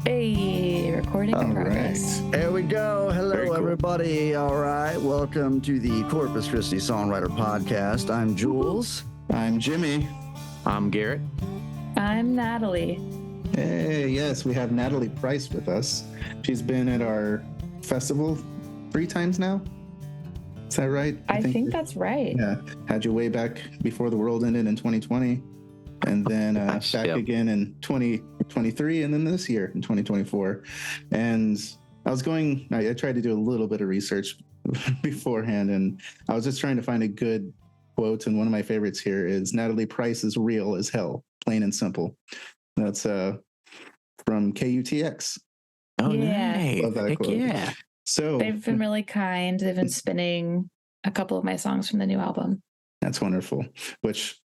Hey, recording in progress. Right. There we go. Hello, cool. Everybody. All right. Welcome to the Corpus Christi Songwriter Podcast. I'm Jules. I'm Jimmy. I'm Garrett. I'm Natalie. Hey, yes, we have Natalie Price with us. She's been at our festival 3 times now. Is that right? I think that's right. Yeah. Had you way back before the world ended in 2020. And then back again in 2023, and then this year in 2024. And I tried to do a little bit of research beforehand, and I was just trying to find a good quote. And one of my favorites here is Natalie Price is real as hell, plain and simple. That's from KUTX. Oh, yeah. Nice. Love that quote. Yeah. So they've been really kind. They've been spinning a couple of my songs from the new album. That's wonderful. Which,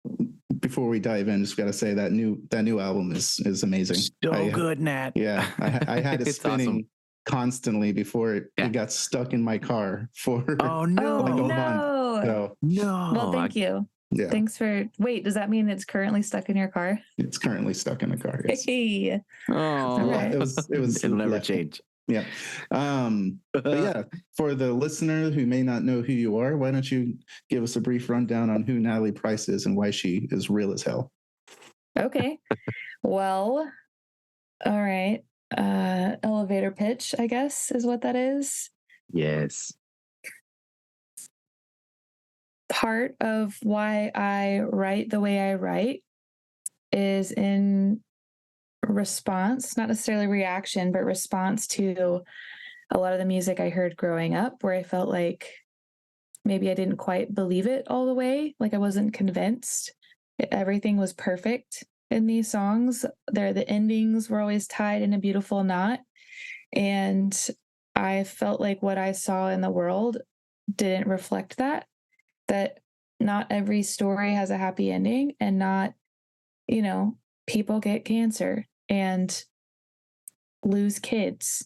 before we dive in, just got to say that new album is amazing. So good, Nat. Yeah, I had it spinning awesome. Constantly before it got stuck in my car for no, Oh, like a no. month. So, no. Well, thank you. Yeah. Thanks for. Wait, does that mean it's currently stuck in your car? It's currently stuck in the car. Yes. Hey. Oh, right. It was. It'll never change. Yeah. But yeah, for the listener who may not know who you are, why don't you give us a brief rundown on who Natalie Price is and why she is real as hell? Okay. Well, all right. Elevator pitch, I guess, is what that is. Yes. Part of why I write the way I write is in response, not necessarily reaction, but response to a lot of the music I heard growing up, where I felt like maybe I didn't quite believe it all the way. Like I wasn't convinced everything was perfect in these songs. The endings were always tied in a beautiful knot. And I felt like what I saw in the world didn't reflect that not every story has a happy ending, and not, people get cancer and lose kids.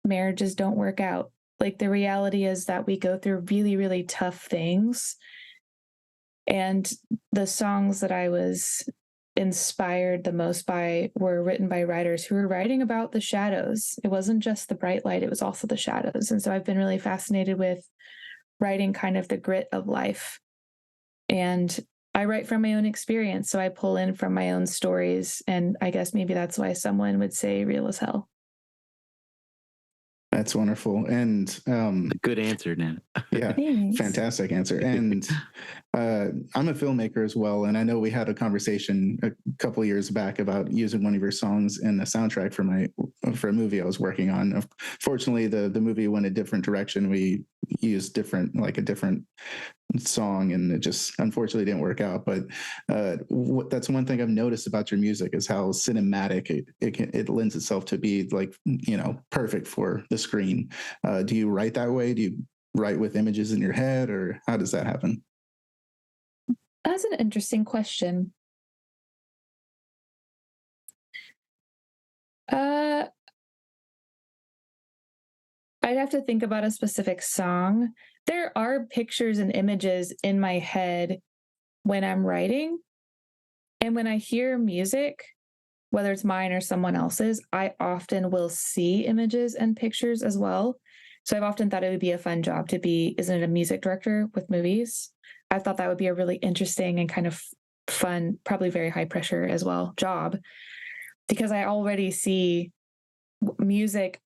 Marriages don't work out. Like the reality is that we go through really, really tough things. And the songs that I was inspired the most by were written by writers who were writing about the shadows. It wasn't just the bright light, it was also the shadows. And so I've been really fascinated with writing kind of the grit of life. And I write from my own experience, so I pull in from my own stories, and I guess maybe that's why someone would say real as hell. That's wonderful. And good answer, Nat. Yeah, Thanks. Fantastic answer. And I'm a filmmaker as well, and I know we had a conversation a couple of years back about using one of your songs in the soundtrack for a movie I was working on. Fortunately, the movie went a different direction. We used a different song, and it just unfortunately didn't work out. But that's one thing I've noticed about your music is how cinematic it lends itself to be, like, perfect for the screen. Do you write that way? Do you write with images in your head, or how does that happen? That's an interesting question. I'd have to think about a specific song. There are pictures and images in my head when I'm writing. And when I hear music, whether it's mine or someone else's, I often will see images and pictures as well. So I've often thought it would be a fun job to be, isn't it, a music director with movies? I thought that would be a really interesting and kind of fun, probably very high pressure as well, job, because I already see music,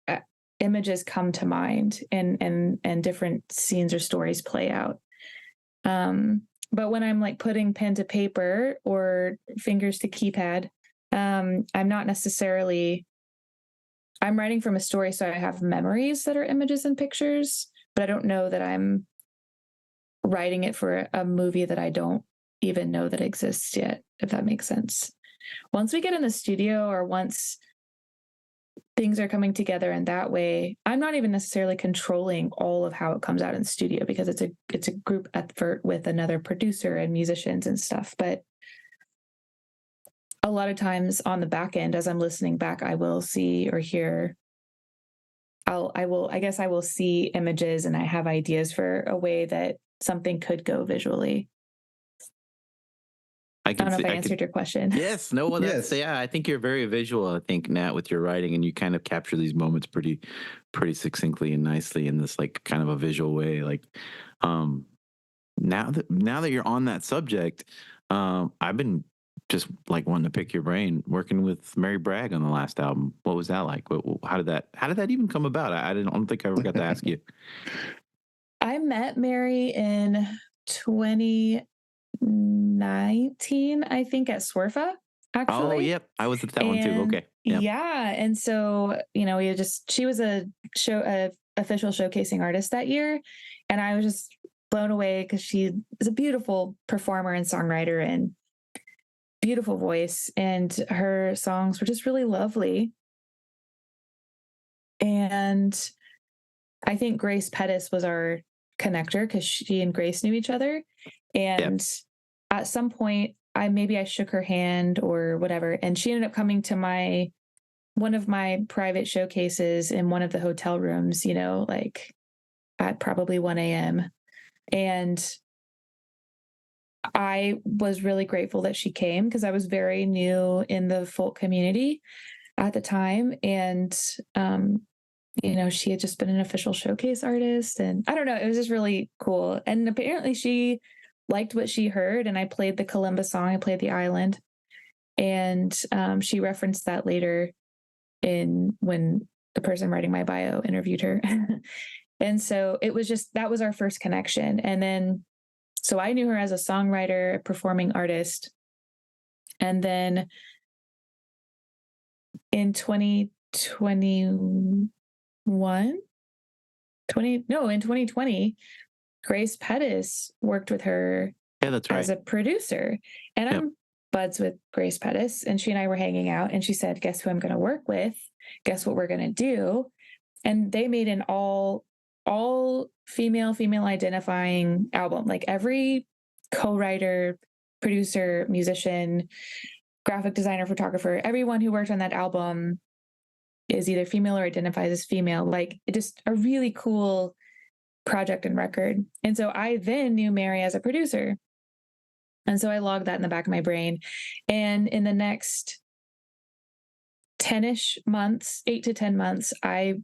images come to mind, and different scenes or stories play out. But when I'm like putting pen to paper or fingers to keypad, I'm not necessarily, I'm writing from a story, so I have memories that are images and pictures, but I don't know that I'm writing it for a movie that I don't even know that exists yet, if that makes sense. Once we get in the studio, or once things are coming together in that way, I'm not even necessarily controlling all of how it comes out in the studio, because it's a group effort with another producer and musicians and stuff. But a lot of times on the back end, as I'm listening back, I will see or hear, I will see images, and I have ideas for a way that something could go visually. I don't know if I answered your question. Yes, no, well, Yes. I think you're very visual. I think, Nat, with your writing, and you kind of capture these moments pretty succinctly and nicely in this like kind of a visual way. Like, now that you're on that subject, I've been just like wanting to pick your brain. Working with Mary Bragg on the last album, what was that like? How did that even come about? I don't think I ever got to ask you. I met Mary in 2019, I think, at Swerfa, actually. Oh, yep. I was at that one too. Okay. Yep. Yeah. And so, she was a official showcasing artist that year. And I was just blown away because she is a beautiful performer and songwriter and beautiful voice. And her songs were just really lovely. And I think Grace Pettis was our connector because she and Grace knew each other. And at some point, I shook her hand or whatever. And she ended up coming to one of my private showcases in one of the hotel rooms, like at probably 1 a.m. And I was really grateful that she came because I was very new in the folk community at the time. And, she had just been an official showcase artist, and I don't know, it was just really cool. And apparently she liked what she heard, and I played the kalimba song. I played the island, and she referenced that later when the person writing my bio interviewed her. And so that was our first connection. And then, so I knew her as a songwriter, a performing artist. And then in 2020, Grace Pettis worked with her as a producer. And I'm buds with Grace Pettis, and she and I were hanging out, and she said, guess who I'm going to work with? Guess what we're going to do? And they made an all female identifying album. Like every co-writer, producer, musician, graphic designer, photographer, everyone who worked on that album is either female or identifies as female. Like, it just a really cool project and record. And so I then knew Mary as a producer. And so I logged that in the back of my brain. And in the next 10-ish months, 8 to 10 months, I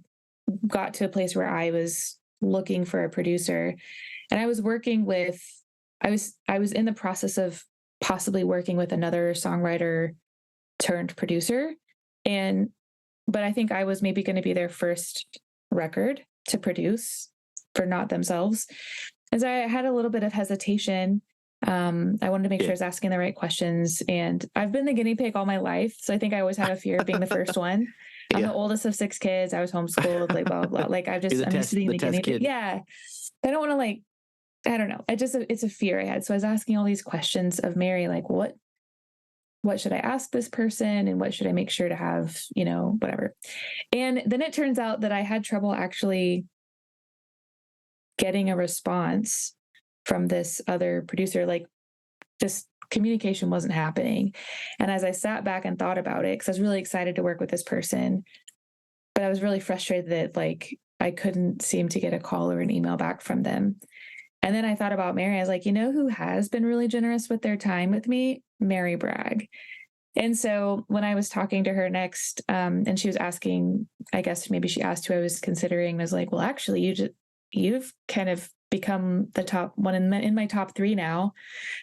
got to a place where I was looking for a producer. And I was in the process of possibly working with another songwriter turned producer. But I think I was maybe going to be their first record to produce for not themselves. And so I had a little bit of hesitation. I wanted to make sure I was asking the right questions. And I've been the guinea pig all my life. So I think I always have a fear of being the first one. I'm the oldest of 6 kids. I was homeschooled, like blah, blah, blah. Like I'm used to being the guinea pig. Yeah. I don't want to I don't know. It's a fear I had. So I was asking all these questions of Mary, like, what should I ask this person? And what should I make sure to have, whatever. And then it turns out that I had trouble actually getting a response from this other producer. Like, just communication wasn't happening. And as I sat back and thought about it, because I was really excited to work with this person, but I was really frustrated that I couldn't seem to get a call or an email back from them. And then I thought about Mary. I was like, who has been really generous with their time with me? Mary Bragg. And so when I was talking to her next, and she was asking, I guess maybe she asked who I was considering, I was like, well, actually, you've kind of become the top one in my top 3 now.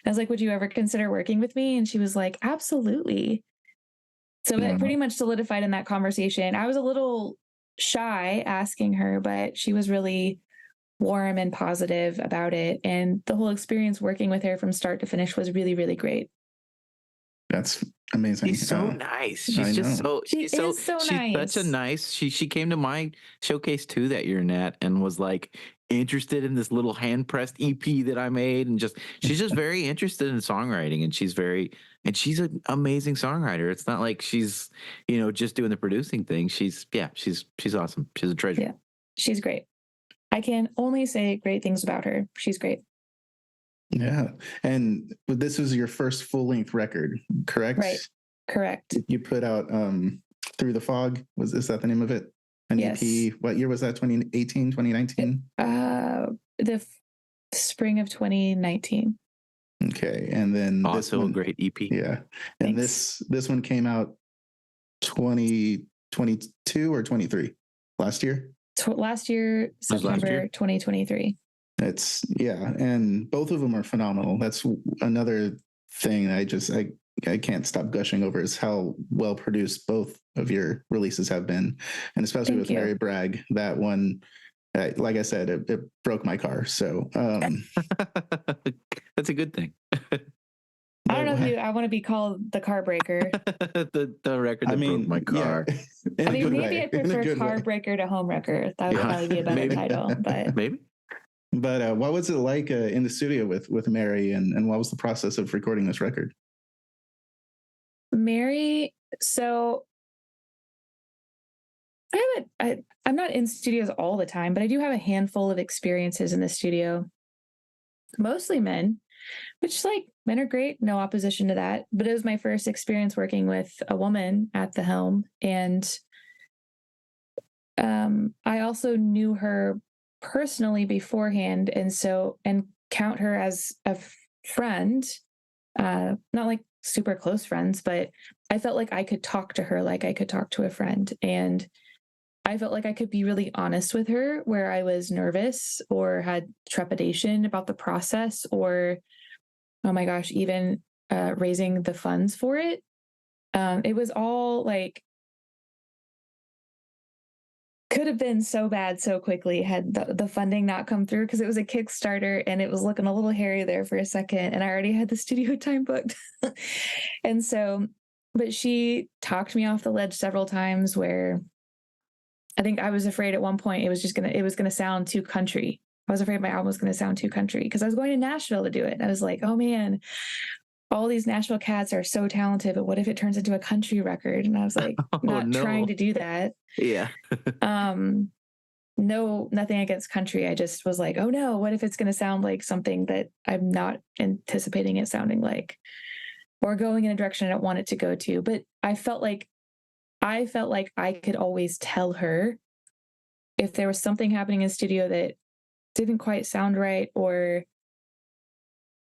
And I was like, would you ever consider working with me? And she was like, absolutely. So it pretty much solidified in that conversation. I was a little shy asking her, but she was really warm and positive about it. And the whole experience working with her from start to finish was really, really great. That's amazing. She's so nice. She's just so she's nice. Such a nice. She came to my showcase too that year, Nat, and was like interested in this little hand pressed EP that I made, and she's just very interested in songwriting, and she's an amazing songwriter. It's not like she's just doing the producing thing. She's awesome. She's a treasure. Yeah, she's great. I can only say great things about her. She's great. Yeah. And this was your first full-length record, correct? Right. Correct. You put out Through the Fog. Is that the name of it? An yes. EP. What year was that? 2018, 2019? The spring of 2019. Okay, and then also a great EP. Yeah, and Thanks. this one came out 2022 or 23 last year. Last year, September 2023. It's and both of them are phenomenal. That's another thing I can't stop gushing over is how well produced both of your releases have been, and especially with Mary Bragg. That one, like I said, it broke my car. So that's a good thing. I don't know if I want to be called the car breaker. the record that broke my car. Yeah. Maybe I prefer car breaker to home wrecker. That would probably be a better title. But maybe. But what was it like in the studio with Mary, and what was the process of recording this record? Mary, so I'm not in studios all the time, but I do have a handful of experiences in the studio, mostly men, which men are great, no opposition to that. But it was my first experience working with a woman at the helm. And I also knew her personally beforehand. And count her as a friend, not like super close friends, but I felt like I could talk to her like I could talk to a friend. And I felt like I could be really honest with her where I was nervous or had trepidation about the process, or, oh my gosh, even raising the funds for it. It was all could have been so bad so quickly had the funding not come through, because it was a Kickstarter and it was looking a little hairy there for a second, and I already had the studio time booked. And so, but she talked me off the ledge several times, where I think I was afraid at one point it was going to sound too country. I was afraid my album was going to sound too country, because I was going to Nashville to do it. I was like, oh man, all these Nashville cats are so talented, but what if it turns into a country record? And I was like, trying to do that. Yeah. No, nothing against country. I just was like, oh no, what if it's going to sound like something that I'm not anticipating it sounding like, or going in a direction I don't want it to go to. But I felt like I could always tell her if there was something happening in the studio that didn't quite sound right, or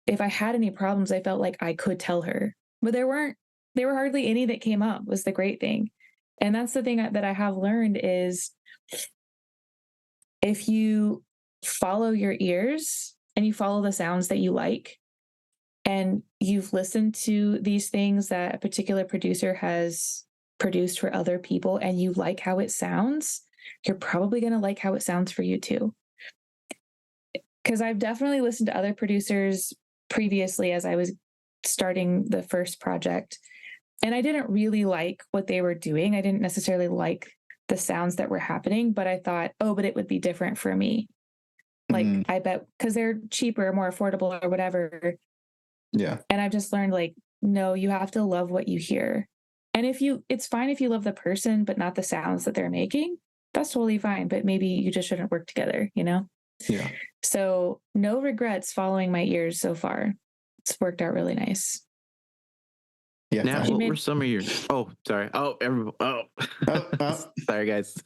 if I had any problems, I felt like I could tell her. But there were hardly any that came up, was the great thing. And that's the thing that I have learned is, if you follow your ears and you follow the sounds that you like, and you've listened to these things that a particular producer has produced for other people, and you like how it sounds, you're probably going to like how it sounds for you too. Because I've definitely listened to other producers previously as I was starting the first project, and I didn't really like what they were doing. I didn't necessarily like the sounds that were happening, but I thought, oh, but it would be different for me. I bet, because they're cheaper, more affordable, or whatever. Yeah. And I've just learned, no, you have to love what you hear. And it's fine if you love the person, but not the sounds that they're making. That's totally fine. But maybe you just shouldn't work together, Yeah. So no regrets following my ears so far. It's worked out really nice. Yeah. Now, what were some of your? Oh, sorry. Oh, sorry, guys.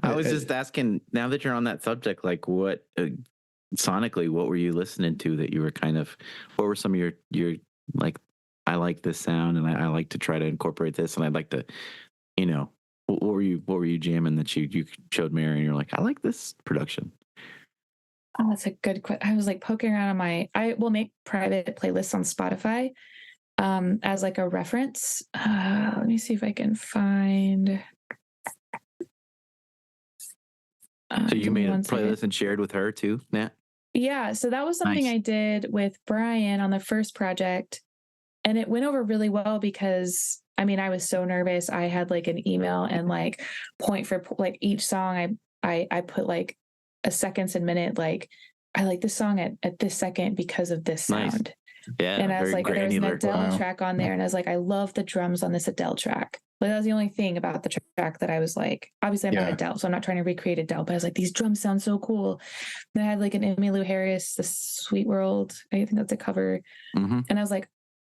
I was just asking. Now that you're on that subject, what sonically, what were you listening to that you were kind of? What were some of your I like this sound, and I like to try to incorporate this, and I'd like to, what were you jamming that you showed Mary, and you're like, I like this production. Oh, that's a good question. I was poking around on I will make private playlists on Spotify as a reference. Let me see if I can find. So you made a playlist and shared with her too, Nat? Yeah. So that was something I did with Brian on the first project, and it went over really well because I was so nervous. I had an email and point for each song I put a seconds and minute, I like this song at this second because of this sound. Nice. Yeah. And I was there was an Adele Wow. track on there, and I was I love the drums on this Adele track. That was the only thing about the track that I was obviously I'm not Adele, so I'm not trying to recreate Adele, but I was these drums sound so cool. And I had an Emmylou Harris, The Sweet World. I think that's a cover. Mm-hmm. And I was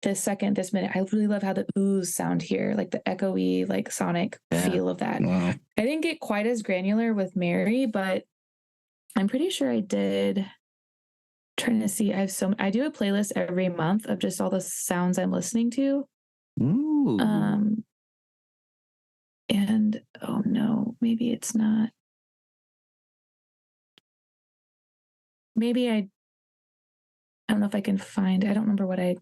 this second, this minute, I really love how the oohs sound here, the echoey, sonic feel of that. Wow. I didn't get quite as granular with Mary, but I'm pretty sure I did trying to see. I do a playlist every month of just all the sounds I'm listening to. Ooh. And oh no, maybe it's not. Maybe I don't know if I can find. I don't remember what I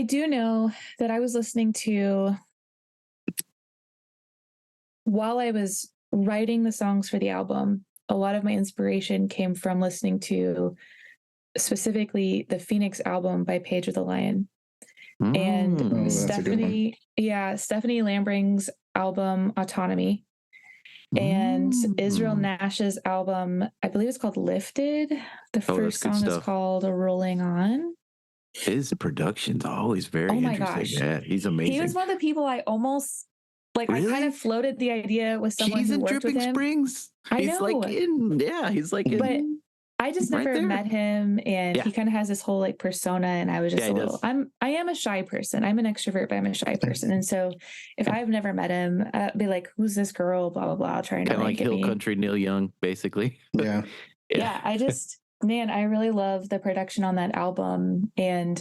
do know that I was listening to while I was writing the songs for the album. A lot of my inspiration came from listening to specifically the Phoenix album by Pedro the Lion. And Stephanie Lambring's album Autonomy, and Israel Nash's album, I believe it's called Lifted. The first song is called Rolling On. His production's always very interesting. Gosh. Yeah, he's amazing. He was one of the people I almost really? I kind of floated the idea with someone who worked with him. Springs. I know. But I just never met him, and he kind of has this whole like persona, and I was just I am a shy person. I'm an extrovert, but I'm a shy person. And so if I've never met him, I'd be like, who's this girl? Blah, blah, blah. Trying to like Hill Country Neil Young, basically. Yeah. Yeah. I just, man, I really love the production on that album. And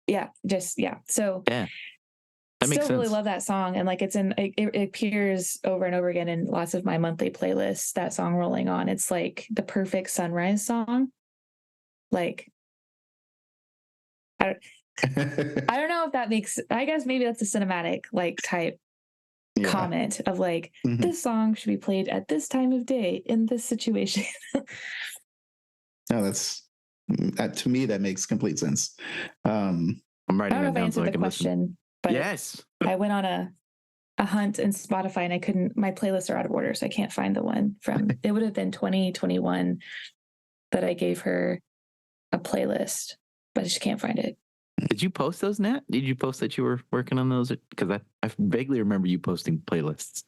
So that makes sense. Really love that song. And like it appears over and over again in lots of my monthly playlists, that song Rolling On. It's like the perfect sunrise song. Like, I don't know if that makes, I guess maybe that's a cinematic like type comment of like, this song should be played at this time of day in this situation. No, to me, that makes complete sense. I'm writing I don't know if I answered the question. But yes, I went on a hunt in Spotify and my playlists are out of order, so I can't find the one from, it would have been 2021 that I gave her a playlist, but I just can't find it. Did you post those, Nat? Did you post that you were working on those? Because I vaguely remember you posting playlists.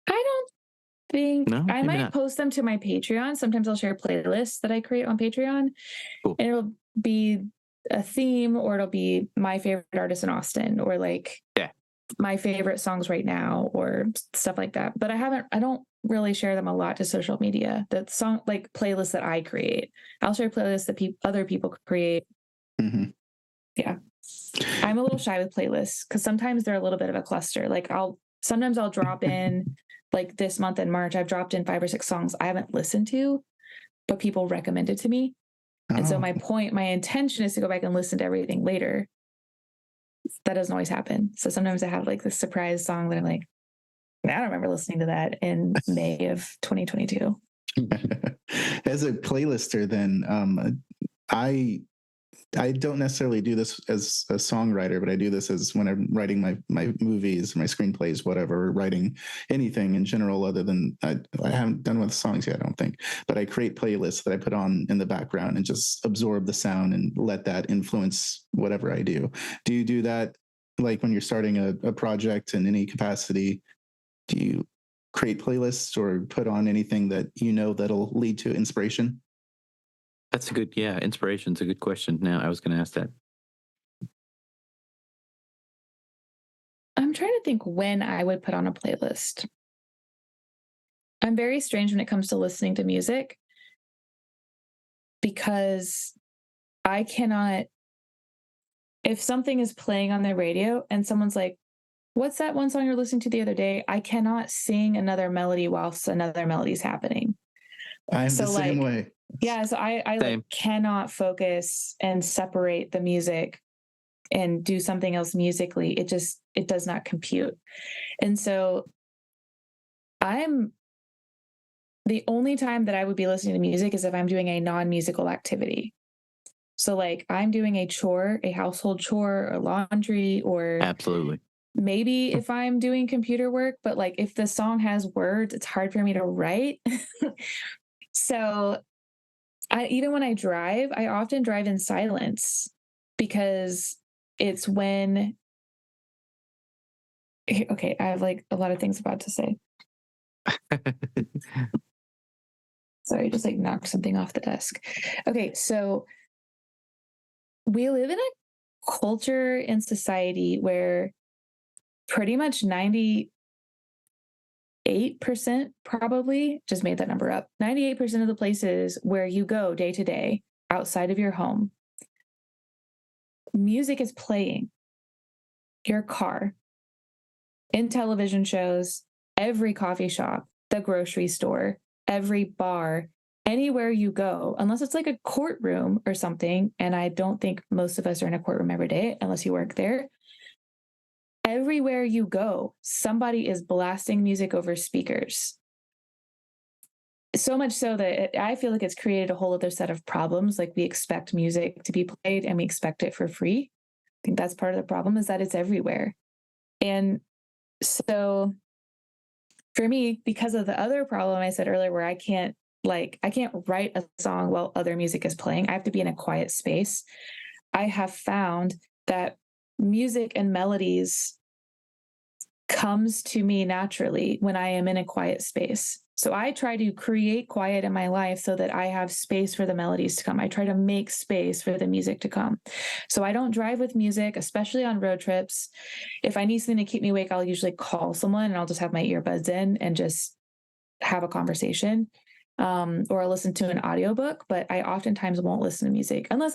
I don't think, I might not. post them to my Patreon. Sometimes I'll share playlists that I create on Patreon. Cool. And it'll be a theme, or it'll be my favorite artist in Austin, or like my favorite songs right now, or stuff like that. But I don't really share them a lot to social media. That song, like playlists that I create, I'll share playlists that other people create. Yeah. I'm a little shy with playlists because sometimes they're a little bit of a cluster. Like sometimes I'll drop in, like this month in March, I've dropped in 5 or 6 songs I haven't listened to, but people recommended to me. And so my intention is to go back and listen to everything later. That doesn't always happen. So sometimes I have like this surprise song that I'm like, I don't remember listening to that in May of 2022. As a playlister, then I don't necessarily do this as a songwriter, but I do this as when I'm writing my movies, my screenplays, whatever, writing anything in general, other than I haven't done with songs yet, I don't think, but I create playlists that I put on in the background and just absorb the sound and let that influence whatever I do. Do you do that like when you're starting a project in any capacity? Do you create playlists or put on anything that you know that'll lead to inspiration? That's a good, inspiration's a good question. Now, I was going to ask that. I'm trying to think when I would put on a playlist. I'm very strange when it comes to listening to music because I cannot, if something is playing on the radio and someone's like, what's that one song you're listening to the other day? I cannot sing another melody whilst another melody is happening. I'm the same way. Yeah, so I like cannot focus and separate the music and do something else musically. It does not compute. And so the only time that I would be listening to music is if I'm doing a non-musical activity. So like I'm doing a chore, a household chore or laundry, or absolutely maybe if I'm doing computer work, but like if the song has words, it's hard for me to write. So even when I drive, I often drive in silence because it's when, okay, I have like a lot of things about to say. Sorry, I just like knocked something off the desk. Okay, so we live in a culture and society where pretty much 98% 98% probably, just made that number up, 98% of the places where you go day to day outside of your home, music is playing. Your car, in television shows, every coffee shop, the grocery store, every bar, anywhere you go, unless it's like a courtroom or something. And I don't think most of us are in a courtroom every day unless you work there. Everywhere you go, somebody is blasting music over speakers. So much so that I feel like it's created a whole other set of problems. Like we expect music to be played and we expect it for free. I think that's part of the problem, is that it's everywhere. And so for me, because of the other problem I said earlier, where I can't write a song while other music is playing, I have to be in a quiet space. I have found that music and melodies comes to me naturally when I am in a quiet space. So I try to create quiet in my life so that I have space for the melodies to come. I try to make space for the music to come. So I don't drive with music, especially on road trips. If I need something to keep me awake, I'll usually call someone and I'll just have my earbuds in and just have a conversation. Or I'll listen to an audiobook, but I oftentimes won't listen to music unless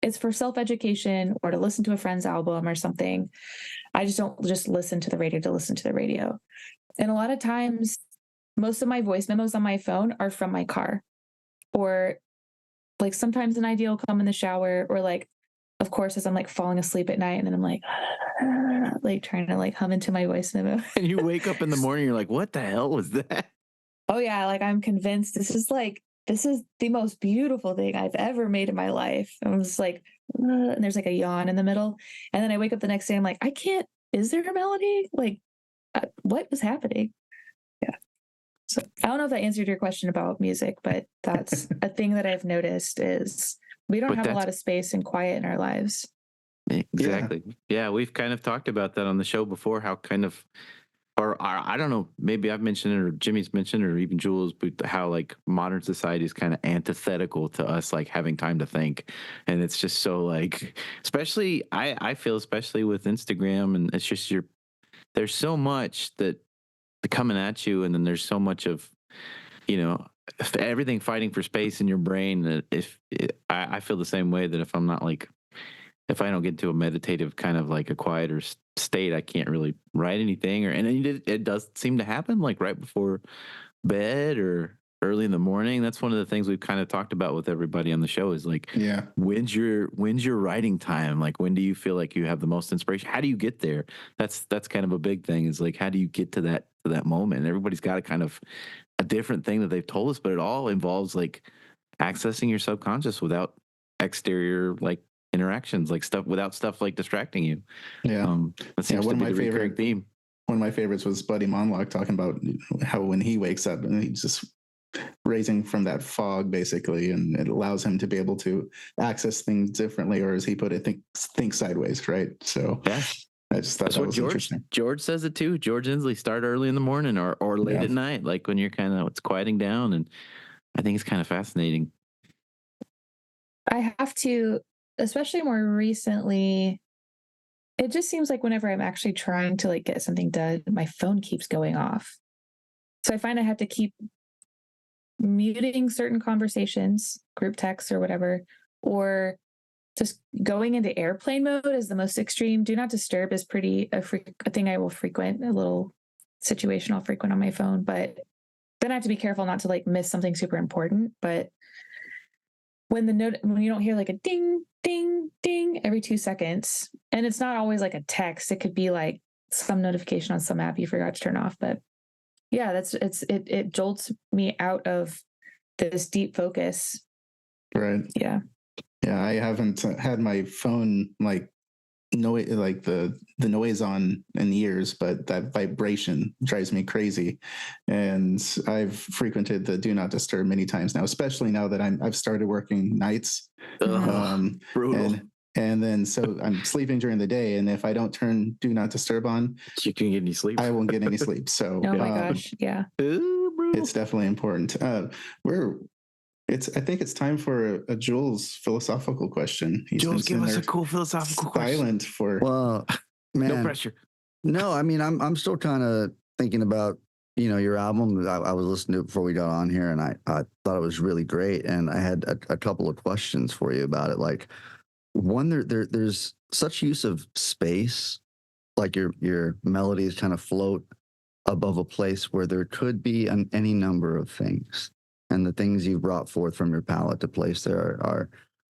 it's for self-education or to listen to a friend's album or something. I just don't just listen to the radio to listen to the radio. And a lot of times, most of my voice memos on my phone are from my car, or like sometimes an idea will come in the shower, or like, of course, as I'm like falling asleep at night and then I'm like trying to like hum into my voice memo. And you wake up in the morning, you're like, what the hell was that? Oh yeah. Like I'm convinced this is the most beautiful thing I've ever made in my life. I was like, and there's like a yawn in the middle. And then I wake up the next day, I'm like, is there a melody? Like, what was happening? Yeah. So I don't know if that answered your question about music, but that's a thing that I've noticed is we don't have a lot of space and quiet in our lives. Exactly. Yeah. We've kind of talked about that on the show before, how kind of, or I don't know, maybe I've mentioned it or Jimmy's mentioned it or even Jules, but how like modern society is kind of antithetical to us, like having time to think. And it's just so like, especially I feel, especially with Instagram, and it's just there's so much that coming at you. And then there's so much of, everything fighting for space in your brain. That I feel the same way, that if I don't get into a meditative kind of like a quieter state, I can't really write anything. And it does seem to happen like right before bed or early in the morning. That's one of the things we've kind of talked about with everybody on the show is like, when's your writing time? Like, when do you feel like you have the most inspiration? How do you get there? That's kind of a big thing, is like, how do you get to that moment? And everybody's got a kind of a different thing that they've told us, but it all involves like accessing your subconscious without exterior like interactions, like without stuff like distracting you. That seems to be the recurring theme. One of my favorites was Buddy Monlock talking about how when he wakes up and he's just raising from that fog basically, and it allows him to be able to access things differently, or as he put it, think sideways, right? So yeah, I just thought that was interesting. George says it too. George Inslee, start early in the morning or late at night, like when you're it's quieting down, and I think it's kind of fascinating. I have to, especially more recently, it just seems like whenever I'm actually trying to like get something done, my phone keeps going off. So I find I have to keep muting certain conversations, group texts or whatever, or just going into airplane mode is the most extreme. Do not disturb is a thing I will frequent, a little situation I'll frequent on my phone, but then I have to be careful not to like miss something super important. But when you don't hear like a ding, ding, ding every 2 seconds, and it's not always like a text, it could be like some notification on some app you forgot to turn off. But yeah, it jolts me out of this deep focus. Right. Yeah. Yeah. I haven't had my phone like the noise on in years, but that vibration drives me crazy. And I've frequented the do not disturb many times now, especially now that I've started working nights. Brutal. And then so I'm sleeping during the day, and if I don't turn do not disturb on, you can't get any sleep. I won't get any sleep. So oh my gosh, yeah, it's definitely important. I think it's time for a Jules philosophical question. Jules, give us a cool philosophical question. Silent for well, man, no pressure. No, I mean I'm still kind of thinking about, your album. I was listening to it before we got on here, and I thought it was really great. And I had a couple of questions for you about it. Like, one, there's such use of space, like your melodies kind of float above a place where there could be any number of things, and the things you brought forth from your palette to place there are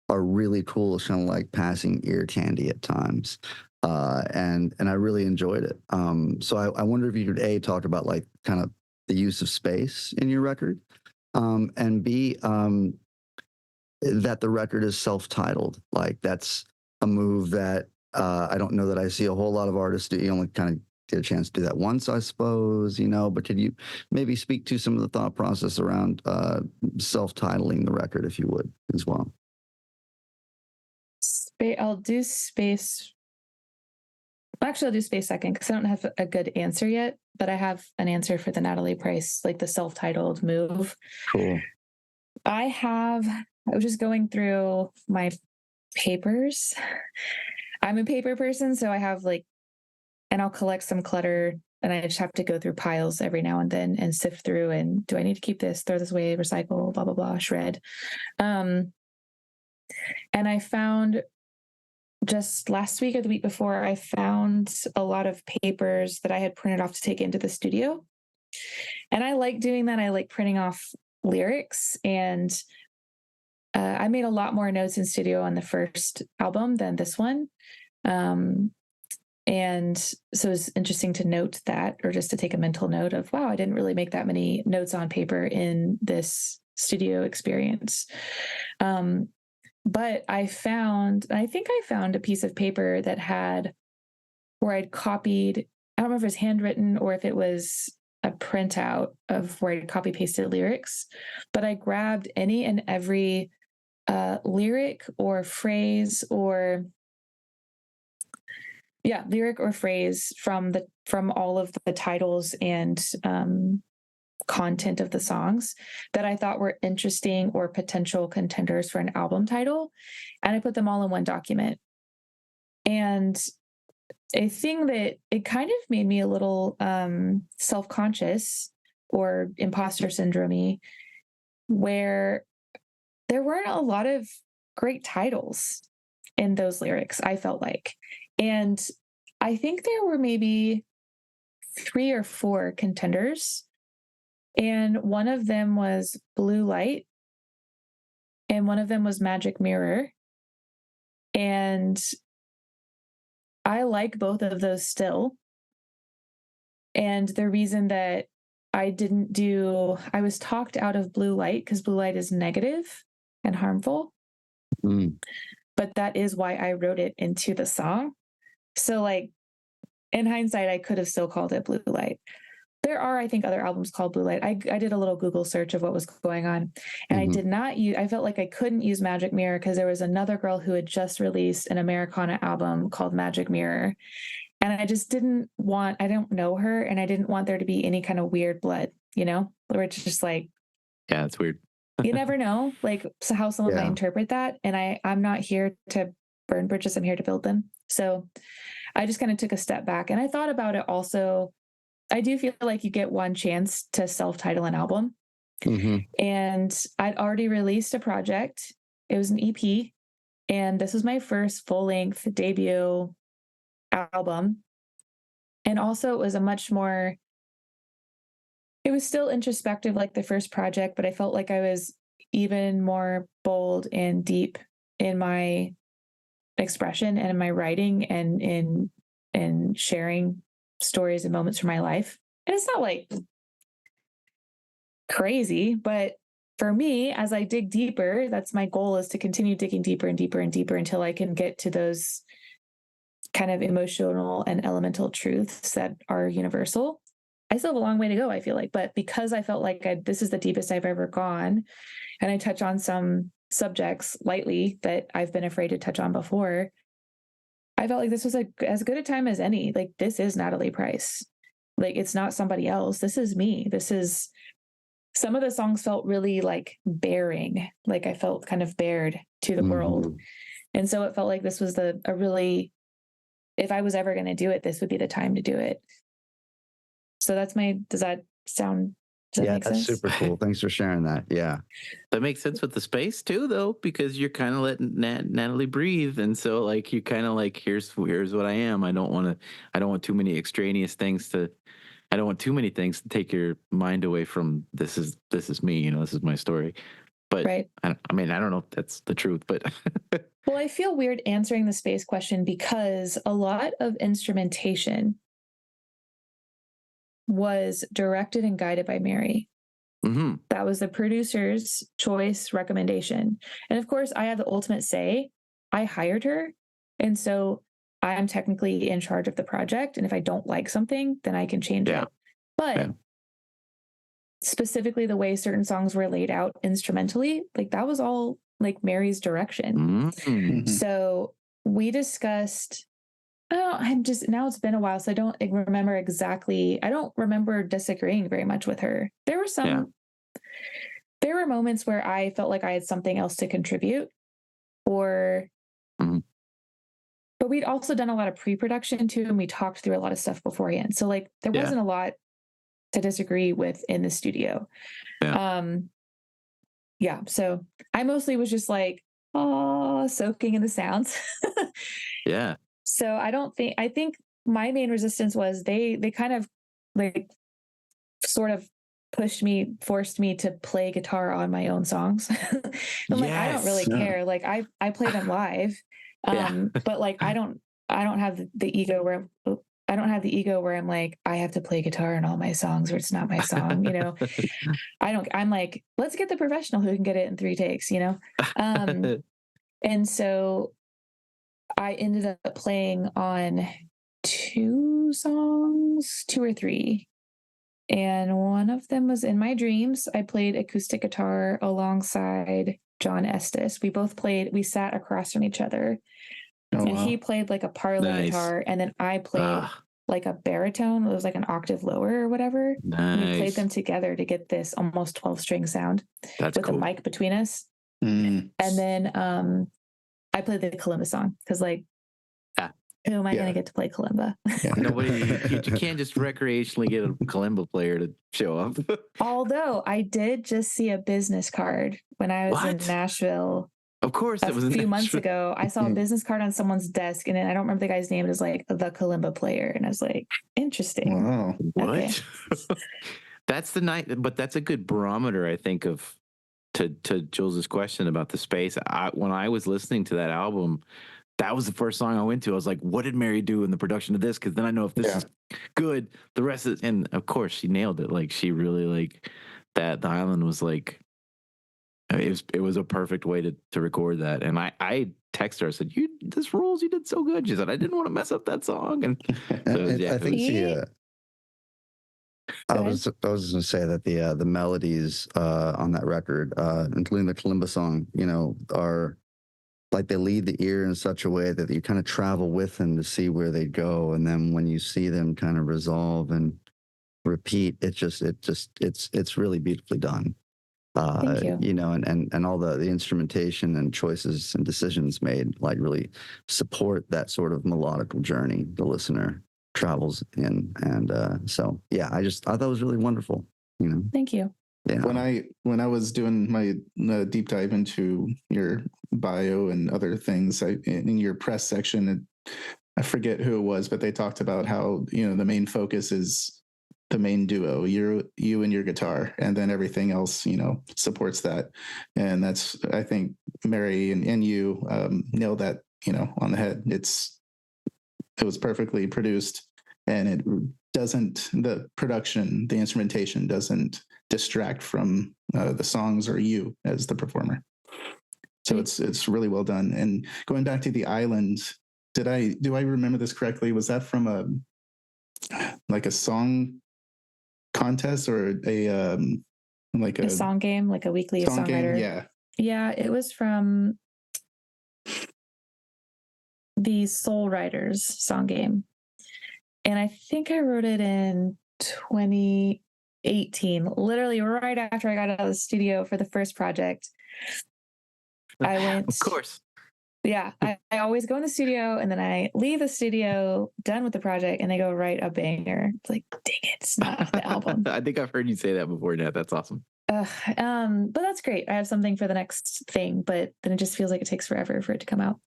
really cool. It's kind of like passing ear candy at times. And I really enjoyed it. So I wonder if you could talk about like kind of the use of space in your record, and B, that the record is self-titled. Like, that's a move that I don't know that I see a whole lot of artists do. You only kind of get a chance to do that once, I suppose, but could you maybe speak to some of the thought process around self-titling the record, if you would, as well? I'll do space. Actually, I'll do space second because I don't have a good answer yet, but I have an answer for the Natalie Price, like the self-titled move. Cool. I was just going through my papers. I'm a paper person, so I have and I'll collect some clutter, and I just have to go through piles every now and then and sift through, and do I need to keep this, throw this away, recycle, blah, blah, blah, shred. And I found just last week or the week before, I found a lot of papers that I had printed off to take into the studio. And I like doing that. I like printing off lyrics, and I made a lot more notes in studio on the first album than this one. And so it's interesting to note that, or just to take a mental note of, wow, I didn't really make that many notes on paper in this studio experience. But I think I found a piece of paper that had, where I'd copied, I don't remember if it was handwritten or if it was a printout of where I'd copy pasted lyrics, but I grabbed any and every lyric or phrase from all of the titles and content of the songs that I thought were interesting or potential contenders for an album title. And I put them all in one document. And a thing that it kind of made me a little self-conscious or imposter syndrome-y, where there weren't a lot of great titles in those lyrics, I felt like. And I think there were maybe 3 or 4 contenders. And one of them was Blue Light, and one of them was Magic Mirror. And I like both of those still. And the reason that I was talked out of Blue Light because Blue Light is negative and harmful. But that is why I wrote it into the song. So in hindsight, I could have still called it Blue Light. There are, I think, other albums called Blue Light. I did a little Google search of what was going on, and I did not I felt like I couldn't use Magic Mirror because there was another girl who had just released an Americana album called Magic Mirror. And I just I don't know her, and I didn't want there to be any kind of weird blood, where it's just yeah, it's weird. You never know, so how someone might interpret that. And I'm not here to burn bridges. I'm here to build them. So I just kind of took a step back, and I thought about it also. I do feel like you get one chance to self-title an album. And I'd already released a project. It was an EP, and this was my first full-length debut album. And also it was it was still introspective like the first project, but I felt like I was even more bold and deep in my expression and in my writing and in sharing stories and moments from my life. And it's not crazy, but for me, as I dig deeper, that's my goal, is to continue digging deeper and deeper and deeper until I can get to those kind of emotional and elemental truths that are universal. I still have a long way to go, I feel like, but because I felt like this is the deepest I've ever gone, and I touch on some subjects lightly that I've been afraid to touch on before, I felt like this was as good a time as any. This is Natalie Price. It's not somebody else. This is me. Some of the songs felt really bearing. I felt kind of bared to the world. And so it felt like this was if I was ever going to do it, this would be the time to do it. So that's does that make that's sense? super cool. Thanks for sharing that. Yeah. That makes sense with the space too, though, because you're kind of letting Natalie breathe, and so like you kind of like here's what I am. I don't want too many extraneous things to. I don't want too many things to take your mind away from this is me. You know, this is my story. But right. I mean, I don't know if that's the truth, but well, I feel weird answering the space question because a lot of instrumentation was directed and guided by Mary. mm-hmm. That was the producer's choice recommendation. And of course, I have the ultimate say. I hired her. And so I am technically in charge of the project. And if I don't like something, then I can change it. But specifically the way certain songs were laid out instrumentally, like that was all like Mary's direction. Mm-hmm. So we discussed, now it's been a while, so I don't remember exactly. I don't remember disagreeing very much with her. There were moments where I felt like I had something else to contribute but we'd also done a lot of pre-production too. And we talked through a lot of stuff beforehand. So like there wasn't a lot to disagree with in the studio. So I mostly was just like, soaking in the sounds. So I think my main resistance was they kind of like sort of forced me to play guitar on my own songs. I'm like, I don't really care. Like I play them live. But like I don't have the ego where I'm like, I have to play guitar in all my songs or it's not my song, you know. I'm like, let's get the professional who can get it in 3 takes, you know. And so I ended up playing on 2 songs, 2 or 3. And one of them was In My Dreams. I played acoustic guitar alongside John Estes. We sat across from each other. He played like a parlor guitar, and then I played like a baritone. It was like an octave lower or whatever. And we played them together to get this almost 12-string sound with a mic between us. And then I played the kalimba song because like, who am I going to get to play kalimba? You can't just recreationally get a kalimba player to show up. Although I did just see a business card when I was in Nashville. Of course, it was a few months ago. I saw a business card on someone's desk, and then I don't remember the guy's name. It was like the kalimba player, and I was like, interesting. Wow, what? Okay. That's but that's a good barometer, I think, to Jules's question about the space. When I was listening to that album, that was the first song I went to. I was like, what did Mary do in the production of this? Because then I know if this is good, the rest is, and of course she nailed it. Like she really like that. The Island was like, it was a perfect way to record that. And I texted her, I said, this rules, you did so good. She said, I didn't want to mess up that song. And so, I think I was going to say that the melodies on that record, including the kalimba song, you know, are like they lead the ear in such a way that you kind of travel with them to see where they go, and then when you see them kind of resolve and repeat, it's really beautifully done. Thank you. You know, and all the instrumentation and choices and decisions made like really support that sort of melodical journey the listener travels in, and so I thought it was really wonderful. You know, thank you. Yeah. When I was doing my deep dive into your bio and other things, in your press section, I forget who it was, but they talked about how, you know, the main focus is the main duo, you and your guitar, and then everything else, you know, supports that. And that's, I think Mary and you nailed that, you know, on the head. It was perfectly produced, and the instrumentation doesn't distract from the songs or you as the performer. So it's really well done. And going back to The Island, do I remember this correctly? Was that from a song contest or a song game, like a weekly song songwriter game? Yeah, it was from the Songwriters song game, and I think I wrote it in 2018, literally right after I got out of the studio for the first project. I went, of course. Yeah, I always go in the studio and then I leave the studio done with the project and they go write a banger. It's like, dang it, it's not the album. I think I've heard you say that before, Nat. That's awesome. But that's great. I have something for the next thing, but then it just feels like it takes forever for it to come out.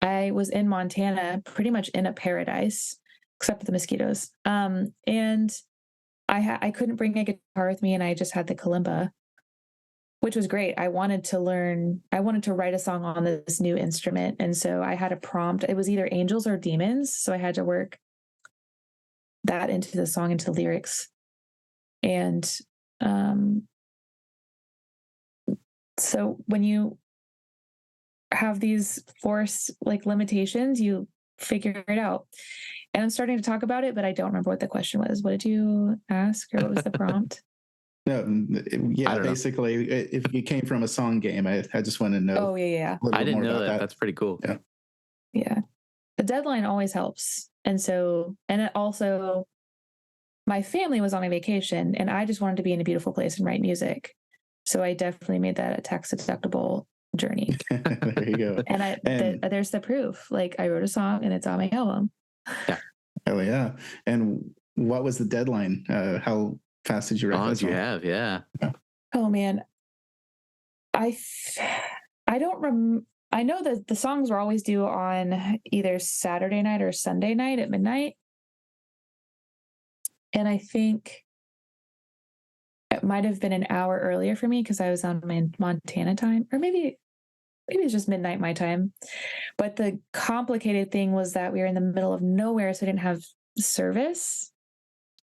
I was in Montana, pretty much in a paradise, except for the mosquitoes. And I couldn't bring a guitar with me, and I just had the kalimba, which was great. I wanted to write a song on this new instrument. And so I had a prompt. It was either angels or demons. So I had to work that into the song, into lyrics. And so when you have these forced limitations, you figure it out. And I'm starting to talk about it, but I don't remember what the question was. What did you ask, or what was the prompt? No, yeah, basically, if you came from a song game, I just want to know. Oh, yeah. I didn't know that. That's pretty cool. Yeah. The deadline always helps. And it also, my family was on a vacation and I just wanted to be in a beautiful place and write music. So I definitely made that a tax deductible journey. There you go. And there's the proof. I wrote a song and it's on my album. Yeah. Oh, yeah. And what was the deadline? How fast did you write that song? You have, yeah. Oh man, I don't I know that the songs were always due on either Saturday night or Sunday night at midnight, and I think it might have been an hour earlier for me because I was on my Montana time, or maybe it's just midnight my time. But the complicated thing was that we were in the middle of nowhere, so I didn't have service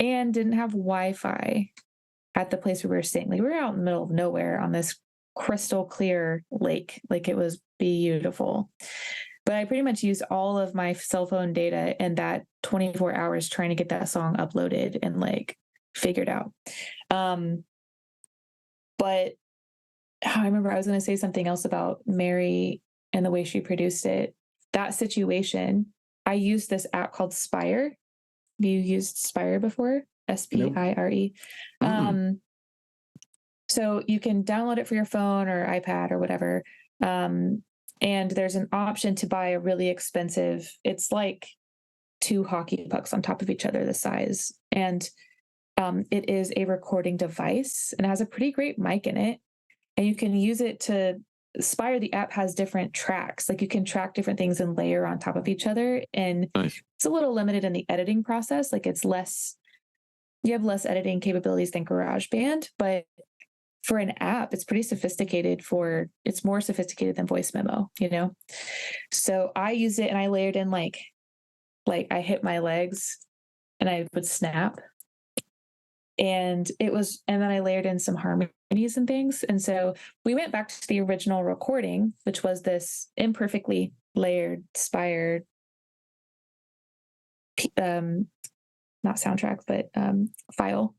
and didn't have Wi-Fi at the place where we were staying. We were out in the middle of nowhere on this crystal clear lake. It was beautiful. But I pretty much used all of my cell phone data in that 24 hours trying to get that song uploaded and figured out. But I remember I was going to say something else about Mary and the way she produced it. That situation, I used this app called Spire. Have you used Spire before? Spire. Nope. So you can download it for your phone or iPad or whatever. And there's an option to buy a really expensive, it's like 2 hockey pucks on top of each other, the size. And it is a recording device and it has a pretty great mic in it. And you can use it to Spire. The app has different tracks. You can track different things and layer on top of each other. And nice. It's a little limited in the editing process. You have less editing capabilities than GarageBand, but for an app, it's pretty sophisticated. It's more sophisticated than voice memo, So I used it and I layered in I hit my legs and I would snap. And then I layered in some harmonies and things. And so we went back to the original recording, which was this imperfectly layered Spire, not soundtrack, but file.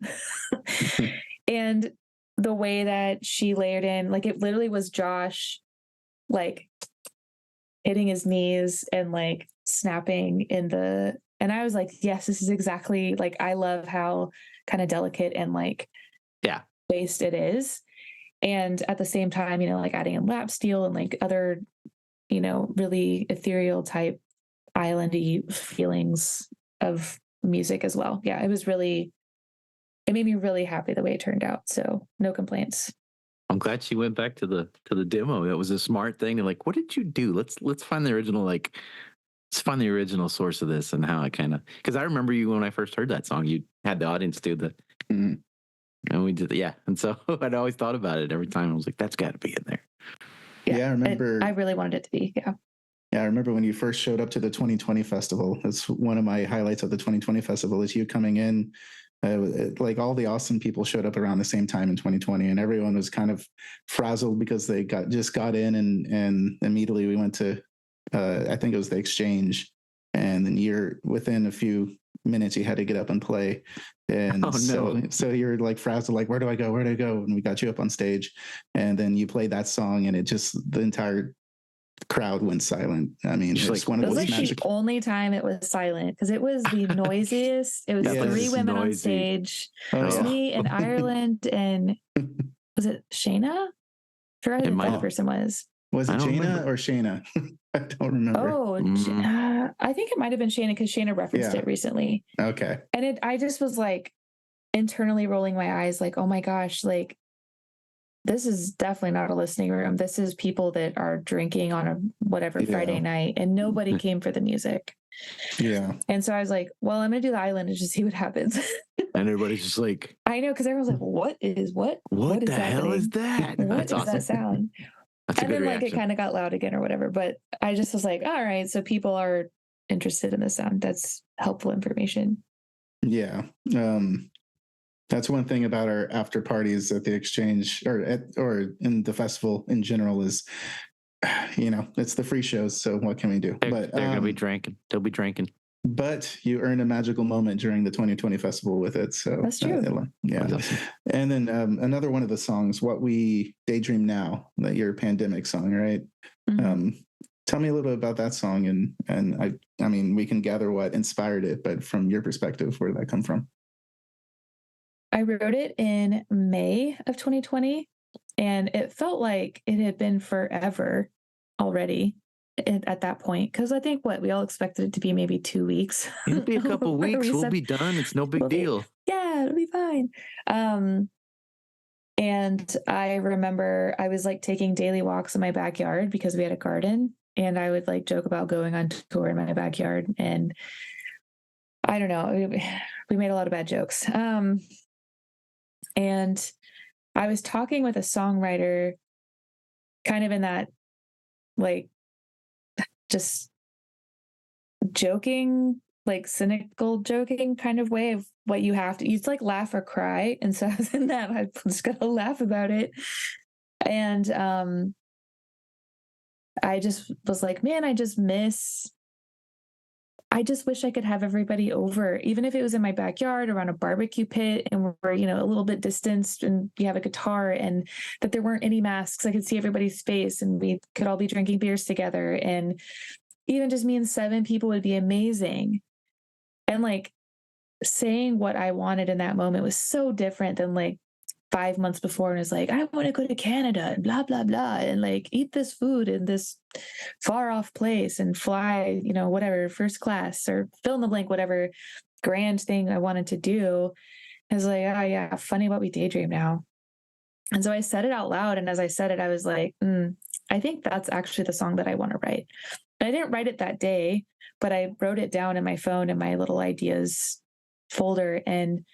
And the way that she layered in, it literally was Josh, hitting his knees and snapping and I was like, yes, this is exactly, I love how kind of delicate and based it is. And at the same time, adding in lap steel and other, really ethereal type islandy feelings of music as well. Yeah, it made me really happy the way it turned out. So no complaints. I'm glad she went back to the demo. It was a smart thing. And what did you do? Let's find the original, let's find the original source of this and how I because I remember you when I first heard that song, you had the audience do the, and we did, yeah. And so I'd always thought about it every time. I was like, that's got to be in there. Yeah, I remember. I really wanted it to be, yeah. Yeah, I remember when you first showed up to the 2020 festival. That's one of my highlights of the 2020 festival is you coming in. All the awesome people showed up around the same time in 2020, and everyone was kind of frazzled because they just got in, and immediately we went to, I think it was the Exchange, and then within a few minutes you had to get up and play, and so you're frazzled, where do I go? And we got you up on stage, and then you played that song, and the entire crowd went silent. I mean, it's one of those magic. The only time it was silent because it was the noisiest. It was 3 women on stage. It was me in Ireland, and was it Shayna? I forgot who the third person was. Was I it don't Jaina remember. or Shayna? I don't remember. Oh, I think it might have been Shayna because Shayna referenced Yeah. it recently. Okay. And I just was like internally rolling my eyes, like, oh my gosh, like this is definitely not a listening room. This is people that are drinking on a whatever Friday night, and nobody came for the music. Yeah. And so I was like, well, I'm gonna do the island and just see what happens. And everybody's just like, I know, because everyone's like, what is what the hell is happening? that? What That's is awesome. that sound? That's a And good then like it reaction. kind of got loud again or whatever. But I just was like, all right, so people are interested in the sound. That's helpful information. Yeah. That's one thing about our after parties at the exchange or in the festival in general is, it's the free shows. So what can we do? They're going to be drinking. They'll be drinking. But you earn a magical moment during the 2020 festival with it. So that's true. Yeah. That's awesome. And then another one of the songs, What We Daydream Now, that your pandemic song, right? Mm-hmm. Tell me a little bit about that song. And I mean, we can gather what inspired it, but from your perspective, where did that come from? I wrote it in May of 2020, and it felt like it had been forever already at that point. Because I think we all expected it to be maybe 2 weeks. It'll be a couple weeks. We'll be done. It's no big deal. It'll be fine. And I remember I was like taking daily walks in my backyard because we had a garden, and I would like joke about going on tour in my backyard. And I don't know, we made a lot of bad jokes. And I was talking with a songwriter kind of in that, like, just joking, like cynical joking kind of way of what you have to, you like laugh or cry. And so I was in that, I'm just going to laugh about it. And I just was like, man, I just wish I could have everybody over, even if it was in my backyard around a barbecue pit and we're, a little bit distanced and you have a guitar, and that there weren't any masks. I could see everybody's face and we could all be drinking beers together. And even just me and 7 people would be amazing. And like saying what I wanted in that moment was so different than like 5 months before, and it's like, I want to go to Canada and blah, blah, blah, and like eat this food in this far off place and fly, whatever, first class or fill in the blank, whatever grand thing I wanted to do. I was like, oh yeah, funny what we daydream now. And so I said it out loud. And as I said it, I was like, I think that's actually the song that I want to write. And I didn't write it that day, but I wrote it down in my phone in my little ideas folder. And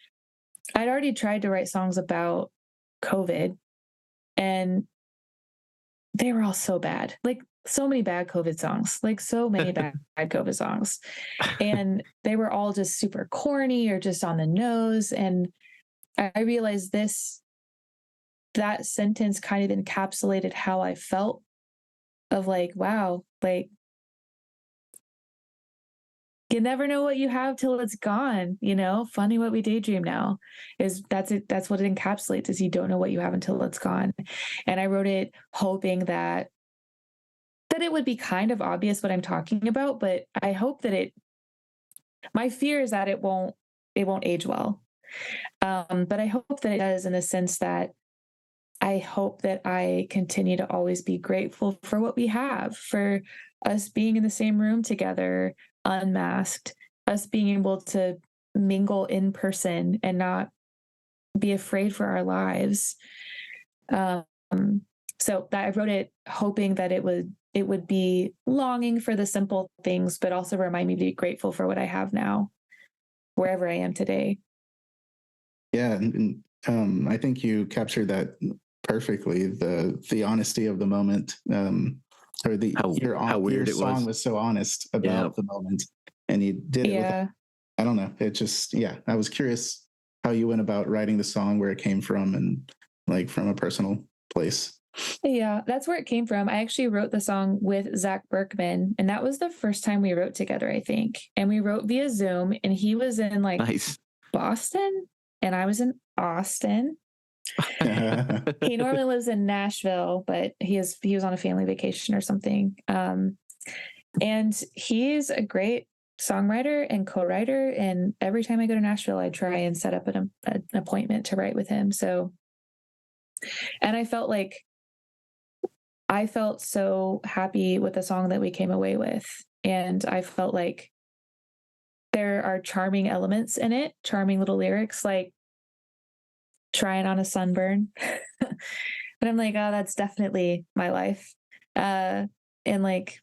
I'd already tried to write songs about COVID, and they were all so bad. Like so many bad COVID songs, bad COVID songs. And they were all just super corny or just on the nose. And I realized that sentence kind of encapsulated how I felt of like, wow, like, you never know what you have till it's gone, funny what we daydream now that's it. That's what it encapsulates, is you don't know what you have until it's gone. And I wrote it hoping that it would be kind of obvious what I'm talking about, but I hope that my fear is that it won't age well. But I hope that it does, in the sense that I hope that I continue to always be grateful for what we have, for us being in the same room together, unmasked, us being able to mingle in person and not be afraid for our lives. So that I wrote it hoping that it would be longing for the simple things, but also remind me to be grateful for what I have now, wherever I am today. Yeah. And I think you captured that perfectly. The honesty of the moment, or your song was so honest about the moment, and you did it. Yeah. I don't know. It just, I was curious how you went about writing the song, where it came from, and like from a personal place. Yeah, that's where it came from. I actually wrote the song with Zach Berkman, and that was the first time we wrote together, I think. And we wrote via Zoom, and he was in Boston, and I was in Austin. He normally lives in Nashville, but he was on a family vacation or something. And he's a great songwriter and co-writer. And every time I go to Nashville, I try and set up an appointment to write with him. So, and I felt like I felt so happy with the song that we came away with. And I felt like there are charming elements in it, charming little lyrics like trying on a sunburn. And I'm like, oh, that's definitely my life. And like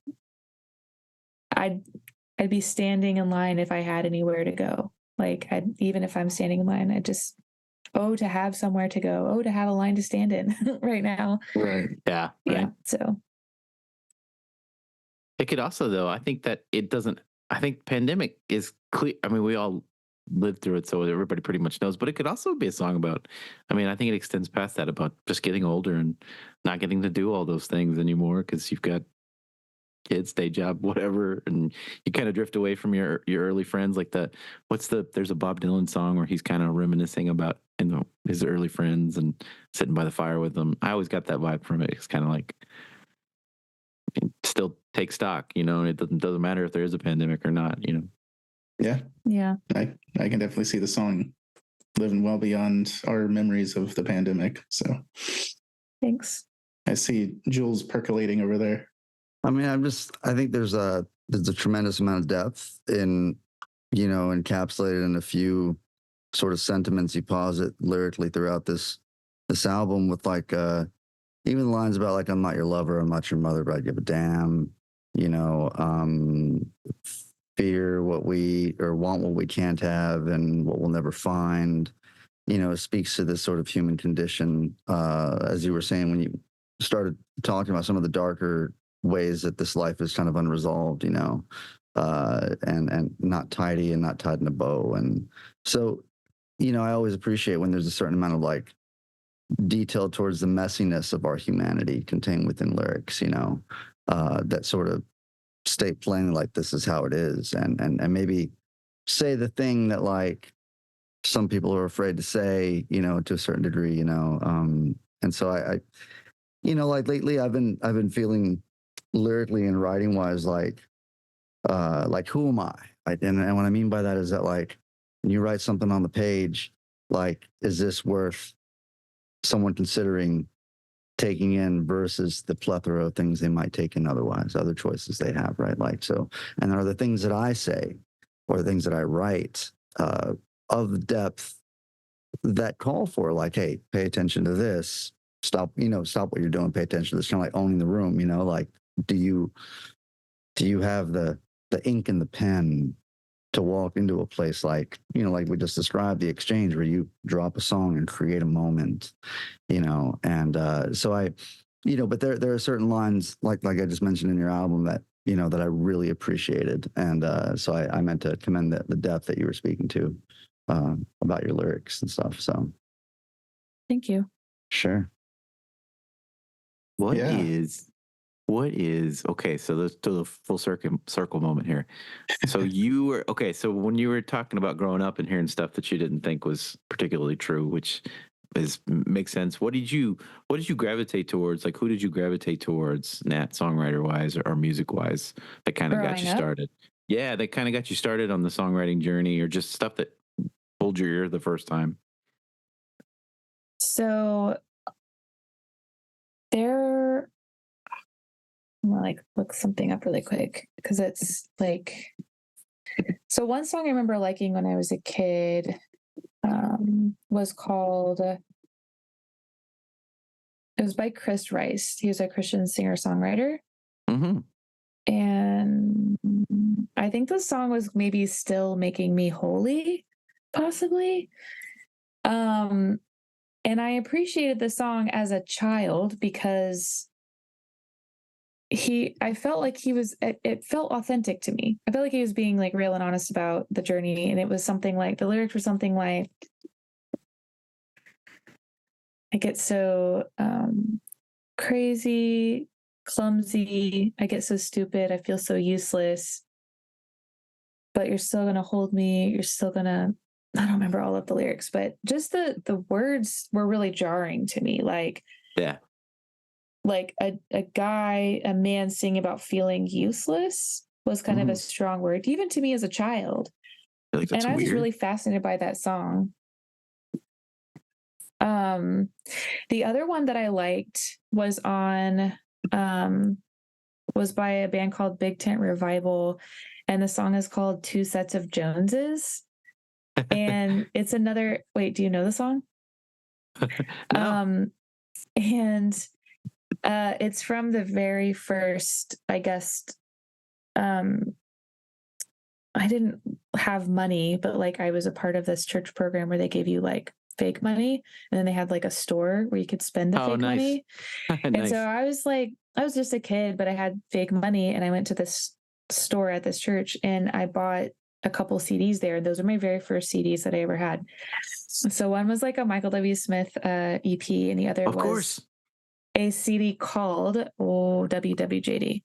I'd I'd be standing in line if I had anywhere to go. Like even if I'm standing in line, I just to have somewhere to go. To have a line to stand in right now. Right. Yeah. Yeah. Right. So It could also, though, I think that it doesn't, I think pandemic is clear. I mean, we all lived through it, so everybody pretty much knows, but it could also be a song about, I mean, I think it extends past that, about just getting older and not getting to do all those things anymore because you've got kids, day job, whatever, and you kind of drift away from your early friends. Like there's a Bob Dylan song where he's kind of reminiscing about his early friends and sitting by the fire with them. I always got that vibe from it. It's kind of like, still take stock, and it doesn't matter if there is a pandemic or not, Yeah. yeah. I can definitely see the song living well beyond our memories of the pandemic. So Thanks. I see Jules percolating over there. I mean, I think there's a tremendous amount of depth in, encapsulated in a few sort of sentiments you posit lyrically throughout this album, with like even lines about like, I'm not your lover, I'm not your mother, but I give a damn, fear what we, or want what we can't have and what we'll never find, speaks to this sort of human condition. As you were saying, when you started talking about some of the darker ways that this life is kind of unresolved, and not tidy and not tied in a bow. And so, I always appreciate when there's a certain amount of like detail towards the messiness of our humanity contained within lyrics, that sort of state plainly like this is how it is, and maybe say the thing that like some people are afraid to say, to a certain degree, and so I like lately I've been feeling lyrically and writing wise like who am I? And what I mean by that is that like when you write something on the page, like is this worth someone considering taking in versus the plethora of things they might take in otherwise, other choices they have, right? Like, so, and are the things that I say or the things that I write of depth that call for like, hey, pay attention to this, stop what you're doing, pay attention to this, kind of like owning the room, like, do you have the ink and the pen to walk into a place like, like we just described, the exchange where you drop a song and create a moment, and so I, but there are certain lines like I just mentioned in your album that, that I really appreciated. And so I meant to commend the depth that you were speaking to about your lyrics and stuff. So Thank you. Sure. What is okay, so let's do the full circle moment here. So so when you were talking about growing up and hearing stuff that you didn't think was particularly true, which makes sense. What did you gravitate towards? Like, who did you gravitate towards, Nat, songwriter wise or music wise, that kind of got you started? Yeah, that kind of got you started on the songwriting journey, or just stuff that pulled your ear the first time. So I'm gonna like look something up really quick because it's like, so one song I remember liking when I was a kid was called, it was by Chris Rice. He was a Christian singer-songwriter. Mm-hmm. And I think the song was maybe Still Making Me Holy, possibly. And I appreciated the song as a child because I felt like it felt authentic to me. I felt like he was being like real and honest about the journey. And it was something like, the lyrics were something like, I get so crazy, clumsy, I get so stupid, I feel so useless, but you're still going to hold me, you're still going to, I don't remember all of the lyrics, but just the words were really jarring to me. Like, yeah. Like a man singing about feeling useless was kind of a strong word, even to me as a child. Like, and I was really fascinated by that song. The other one that I liked was on was by a band called Big Tent Revival, and the song is called Two Sets of Joneses. And it's another, wait, do you know the song? No. And it's from the very first, I guess, I didn't have money, but like I was a part of this church program where they gave you like fake money, and then they had like a store where you could spend the fake nice. money. And Nice. so I was just a kid, but I had fake money, and I went to this store at this church and I bought a couple CDs there. Those are my very first CDs that I ever had. So one was like a Michael W. Smith EP, and the other Of was course. a CD called WWJD.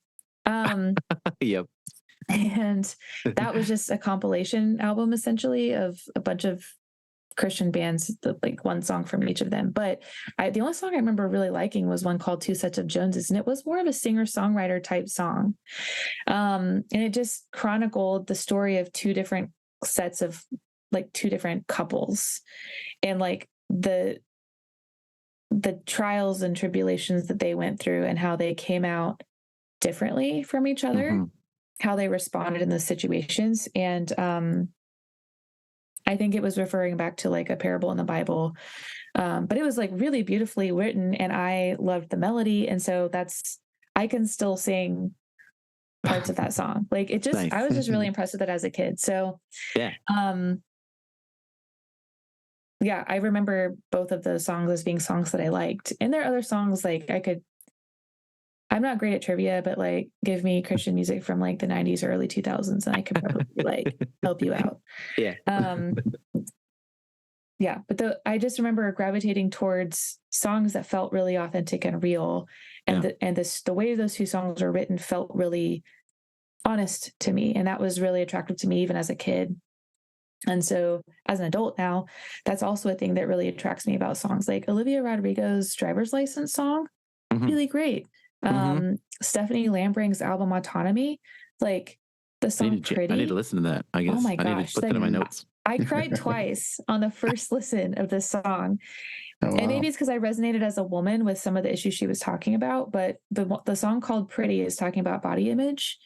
Yep. And that was just a compilation album essentially of a bunch of Christian bands, like one song from each of them. But the only song I remember really liking was one called Two Sets of Joneses, and it was more of a singer-songwriter type song. And it just chronicled the story of two different sets of like two different couples, and like the trials and tribulations that they went through and how they came out differently from each other, how they responded in those situations. And I think it was referring back to like a parable in the Bible. But it was like really beautifully written, and I loved the melody. And so I can still sing parts of that song. Like it just, Nice. I was just really impressed with it as a kid. So Yeah. Yeah, I remember both of those songs as being songs that I liked. And there are other songs like I'm not great at trivia, but like give me Christian music from like the 90s or early 2000s and I could probably like help you out. Yeah. Yeah, but I just remember gravitating towards songs that felt really authentic and real. And the way those two songs were written felt really honest to me. And that was really attractive to me even as a kid. And so as an adult now, that's also a thing that really attracts me about songs like Olivia Rodrigo's Driver's License song. Really great. Stephanie Lambring's album Autonomy, like the song Pretty. I need to listen to that, I guess. Oh my gosh. I need to put that in my notes. I cried twice on the first listen of this song. Oh, wow. And maybe it's because I resonated as a woman with some of the issues she was talking about, but the song called Pretty is talking about body image.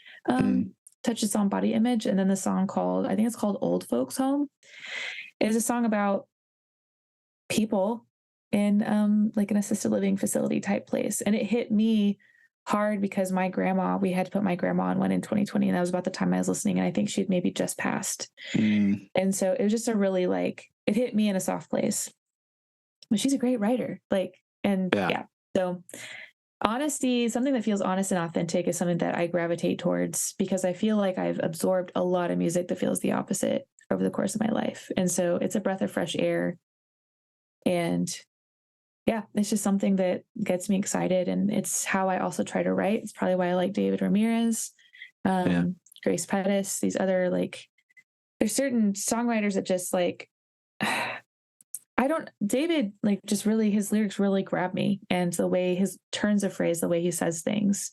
Touches on body image. And then the song I think it's called Old Folks Home, is a song about people in like an assisted living facility type place. And it hit me hard because we had to put my grandma on one in 2020, and that was about the time I was listening, and I think she'd maybe just passed. And so it was just a really it hit me in a soft place. But she's a great writer. So honesty, something that feels honest and authentic, is something that I gravitate towards because I feel like I've absorbed a lot of music that feels the opposite over the course of my life. And so it's a breath of fresh air. And yeah, it's just something that gets me excited. And it's how I also try to write. It's probably why I like David Ramirez, Grace Pettis, these other there's certain songwriters that just David, just really, his lyrics really grab me, and the way his turns of phrase, the way he says things,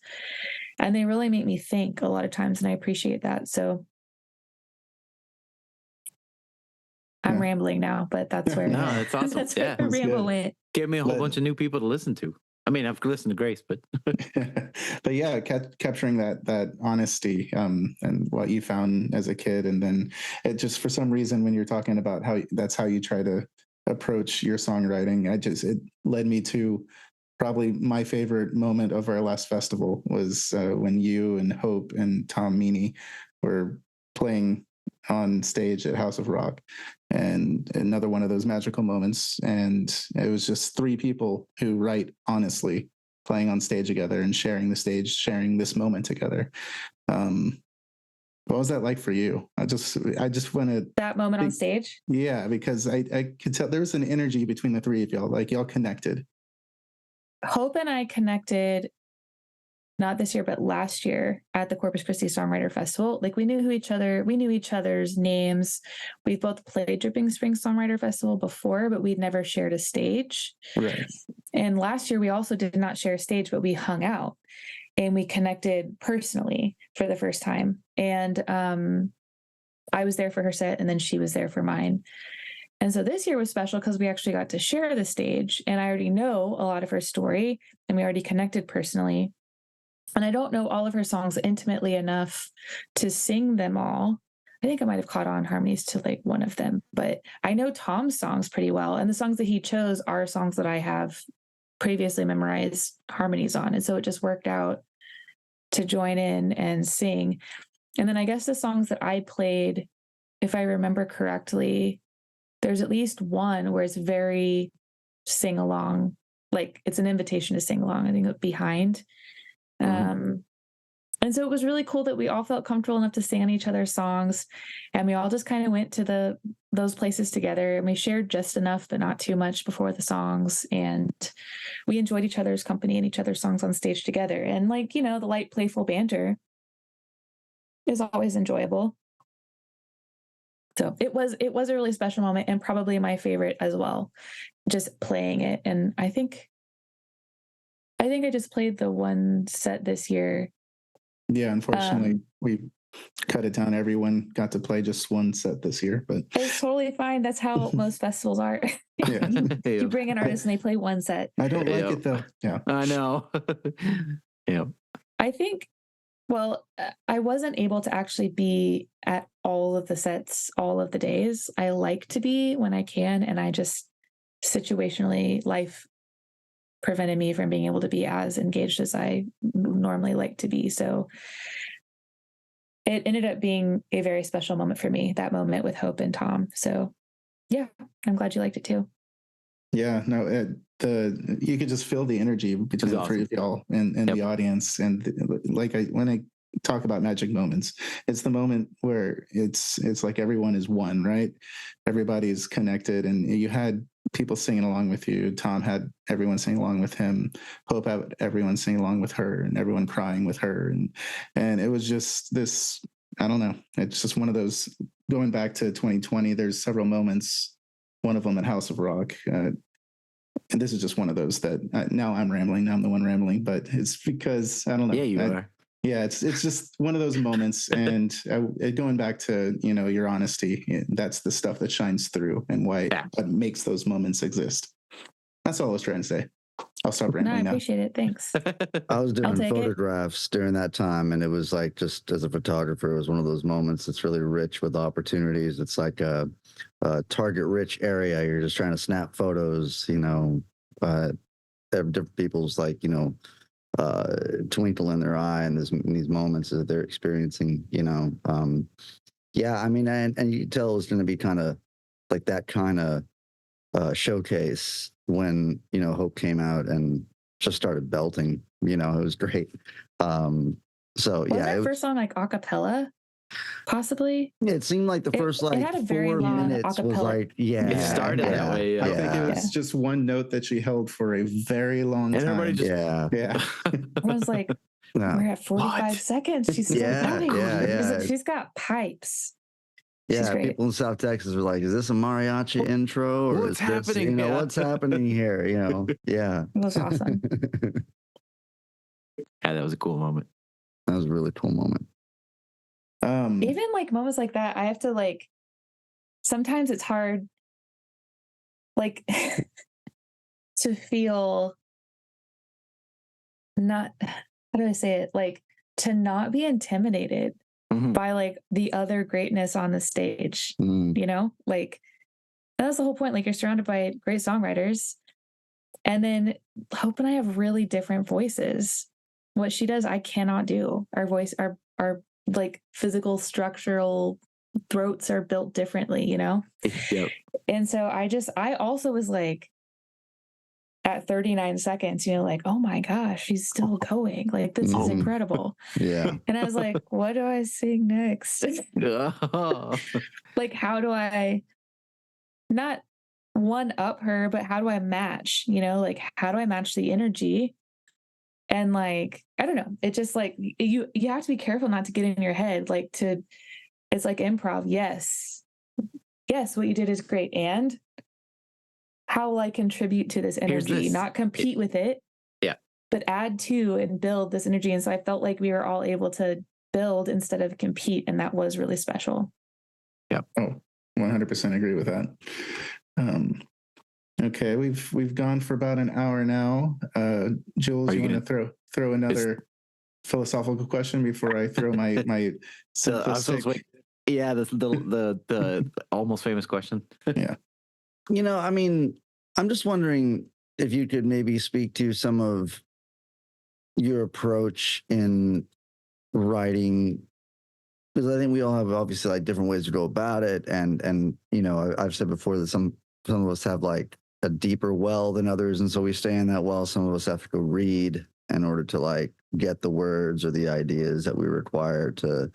and they really make me think a lot of times, and I appreciate that. So I'm rambling now, but that's where. No, that's awesome. That's where the ramble went. Give me a whole bunch of new people to listen to. I mean, I've listened to Grace, but but yeah, capturing that honesty and what you found as a kid, and then it just, for some reason, when you're talking about that's how you try to approach your songwriting, it led me to probably my favorite moment of our last festival was when you and Hope and Tom Meany were playing on stage at House of Rock, and another one of those magical moments. And it was just three people who write honestly, playing on stage together and sharing the stage, sharing this moment together. What was that like for you? I just wanted that moment on stage. Yeah, because I could tell there was an energy between the three of y'all, y'all connected. Hope and I connected not this year, but last year at the Corpus Christi Songwriter Festival. We knew each other's names. We both played Dripping Springs Songwriter Festival before, but we'd never shared a stage. Right. And last year we also did not share a stage, but we hung out and we connected personally for the first time. And I was there for her set, and then she was there for mine. And so this year was special because we actually got to share the stage, and I already know a lot of her story, and we already connected personally. And I don't know all of her songs intimately enough to sing them all. I think I might have caught on harmonies to like one of them, but I know Tom's songs pretty well. And the songs that he chose are songs that I have previously memorized harmonies on. And so it just worked out to join in and sing. And then I guess the songs that I played, if I remember correctly, there's at least one where it's very sing along, like it's an invitation to sing along. I think Behind. And so it was really cool that we all felt comfortable enough to sing on each other's songs, and we all just kind of went to those places together, and we shared just enough, but not too much before the songs. And we enjoyed each other's company and each other's songs on stage together. And like, you know, the light, playful banter is always enjoyable. So it was a really special moment, and probably my favorite as well, just playing it. And I think I just played the one set this year. Yeah, unfortunately, we cut it down. Everyone got to play just one set this year, but it's totally fine. That's how most festivals are. yeah. You bring an artist and they play one set. I don't like it though. Yeah, I know. Yeah. I think, well, I wasn't able to actually be at all of the sets all of the days. I like to be when I can, and I just situationally, life prevented me from being able to be as engaged as I normally like to be. So it ended up being a very special moment for me, that moment with Hope and Tom. So yeah, I'm glad you liked it too. Yeah, no, you could just feel the energy between the three of y'all and the audience. And when I talk about magic moments, it's the moment where it's like everyone is one, right? Everybody's connected, and you had people singing along with you. Tom had everyone singing along with him. Hope had everyone singing along with her, and everyone crying with her. And it was just this, I don't know. It's just one of those, going back to 2020, there's several moments, one of them at House of Rock. And this is just one of those that now I'm rambling. Now I'm the one rambling, but it's because, I don't know. Yeah, you are. Yeah, it's just one of those moments. And going back to, you know, your honesty, that's the stuff that shines through and what makes those moments exist. That's all I was trying to say. I'll stop rambling now. I appreciate it. Thanks. I was doing photographs during that time, and it was like, just as a photographer, it was one of those moments that's really rich with opportunities. It's like a target rich area. You're just trying to snap photos, you know, different people's, like, you know, twinkle in their eye in these moments that they're experiencing, you know. Yeah, I mean, and you tell it's going to be kind of like that kind of showcase when, you know, Hope came out and just started belting. You know, it was great. So was that first song like a cappella? Possibly. Yeah, it seemed like the first like it had a very 4 long minutes was like, it started that way. I think it was just one note that she held for a very long time. Everybody just, Everyone's like, we're at 45 seconds. She's still going. She's got pipes. Yeah, people in South Texas were like, is this a mariachi intro, or what's happening? You know, what's happening here? You know, yeah. It was awesome. Yeah, that was a cool moment. That was a really cool moment. Even like moments like that, I have to like, sometimes it's hard, like, to feel not, how do I say it? Like, to not be intimidated by like the other greatness on the stage, you know, like that's the whole point. Like, you're surrounded by great songwriters, and then Hope and I have really different voices. What she does, I cannot do. Our voice, our like physical structural throats are built differently, you know? Yep. And so I also was like, at 39 seconds, you know, like, oh my gosh, she's still going. Like, this is incredible. Yeah. And I was like, what do I sing next? Like, how do I not one up her, but how do I match, you know, like, how do I match the energy? And like, I don't know. It just like, you have to be careful not to get in your head, like it's like improv. Yes, what you did is great. And how will I contribute to this energy? Not compete with it. Yeah. But add to and build this energy. And so I felt like we were all able to build instead of compete. And that was really special. Yeah. Oh, 100% agree with that. Okay, we've gone for about an hour now. Jules, you want to throw another philosophical question before I throw my So I was simplistic. wait. Yeah, the almost famous question. Yeah. I mean, I'm just wondering if you could maybe speak to some of your approach in writing, because I think we all have obviously like different ways to go about it, and I've said before that some of us have like a deeper well than others, and so we stay in that well. Some of us have to go read in order to like get the words or the ideas that we require to,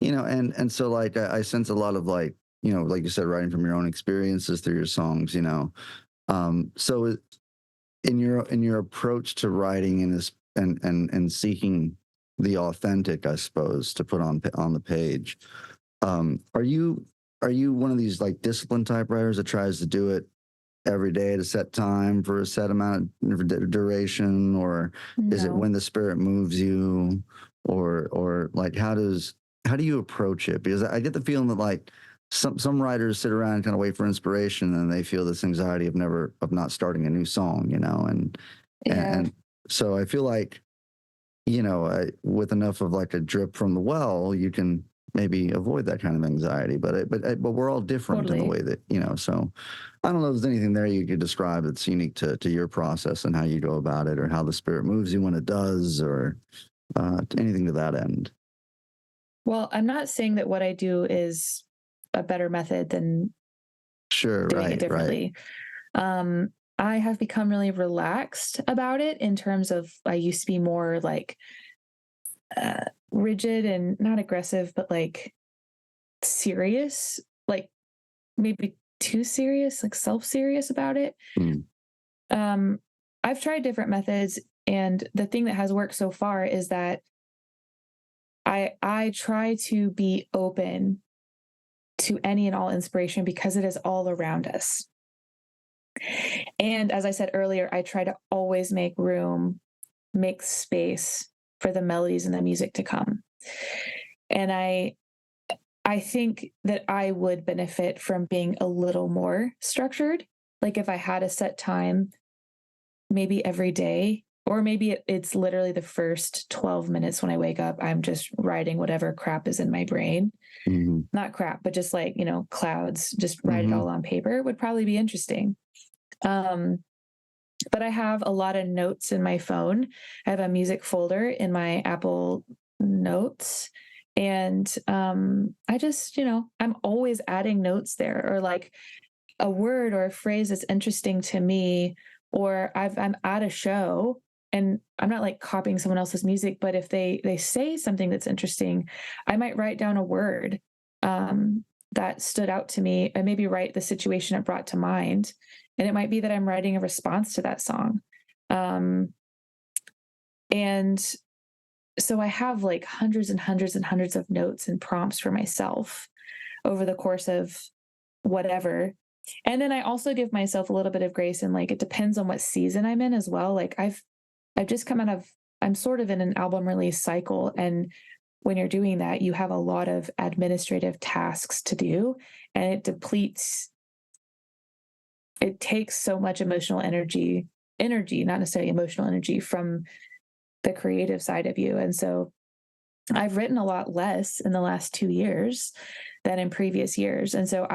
and so like I sense a lot of like, like you said, writing from your own experiences through your songs, so in your approach to writing and seeking the authentic, I suppose, to put on the page, are you one of these like disciplined type writers that tries to do it every day at a set time for a set amount of duration, or is it No. when the spirit moves you, or like how do you approach it? Because I get the feeling that like some writers sit around and kind of wait for inspiration, and they feel this anxiety of not starting a new song, and Yeah. and so I feel like, with enough of like a drip from the well, you can maybe avoid that kind of anxiety. But we're all different in the way that, so I don't know if there's anything there you could describe that's unique to your process and how you go about it, or how the spirit moves you when it does, or anything to that end. Well, I'm not saying that what I do is a better method than Sure. doing it differently. I have become really relaxed about it in terms of, I used to be more like rigid and not aggressive, but like serious, like maybe too serious, like self-serious about it. I've tried different methods, and the thing that has worked so far is that I try to be open to any and all inspiration because it is all around us. And as I said earlier, I try to always make room, make space for the melodies and the music to come. And I think that I would benefit from being a little more structured. Like if I had a set time, maybe every day, or maybe it's literally the first 12 minutes when I wake up, I'm just writing whatever crap is in my brain. Mm-hmm. Not crap, but just like, clouds, just write it all on paper would probably be interesting. But I have a lot of notes in my phone. I have a music folder in my Apple Notes. And I just, I'm always adding notes there, or like a word or a phrase that's interesting to me, or I'm at a show and I'm not like copying someone else's music, but if they say something that's interesting, I might write down a word that stood out to me, and maybe write the situation it brought to mind. And it might be that I'm writing a response to that song. And so I have like hundreds and hundreds and hundreds of notes and prompts for myself over the course of whatever. And then I also give myself a little bit of grace, and like, it depends on what season I'm in as well. Like I've just come out of, I'm sort of in an album release cycle. And when you're doing that, you have a lot of administrative tasks to do, and it takes so much emotional energy, not necessarily emotional energy, from the creative side of you. And so I've written a lot less in the last 2 years than in previous years. And so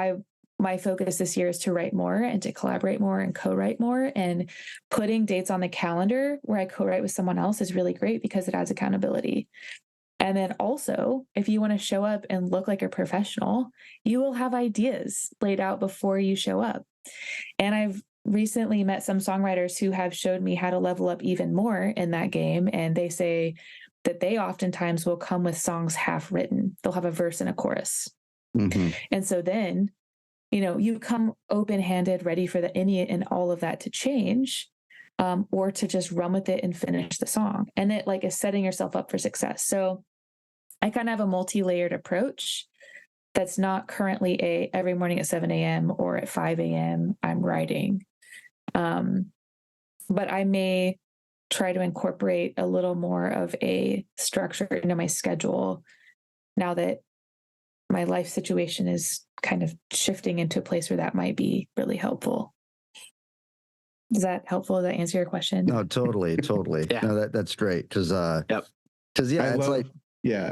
my focus this year is to write more and to collaborate more and co-write more, and putting dates on the calendar where I co-write with someone else is really great because it adds accountability. And then also, if you want to show up and look like a professional, you will have ideas laid out before you show up. And I've recently met some songwriters who have showed me how to level up even more in that game. And they say that they oftentimes will come with songs half written. They'll have a verse and a chorus. Mm-hmm. And so then, you come open-handed, ready for any and all of that to change, or to just run with it and finish the song. And it like is setting yourself up for success. So I kind of have a multi-layered approach that's not currently every morning at 7 a.m. or at 5 a.m. I'm writing. But I may try to incorporate a little more of a structure into my schedule now that my life situation is kind of shifting into a place where that might be really helpful. Is that helpful? Does that answer your question? No, totally. Yeah. No, that's great. Cause, yep. Because yeah, it's like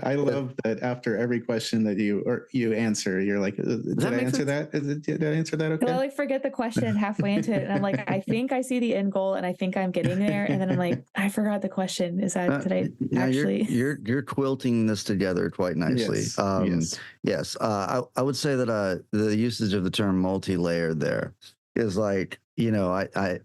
I love that after every question that you answer, you're like, did I answer that? Did I answer that okay? Well, I forget the question halfway into it, and I'm like, I think I see the end goal, and I think I'm getting there, and then I'm like, I forgot the question. Is that did I actually? You're quilting this together quite nicely. Yes. I would say that the usage of the term multi-layered there is like, I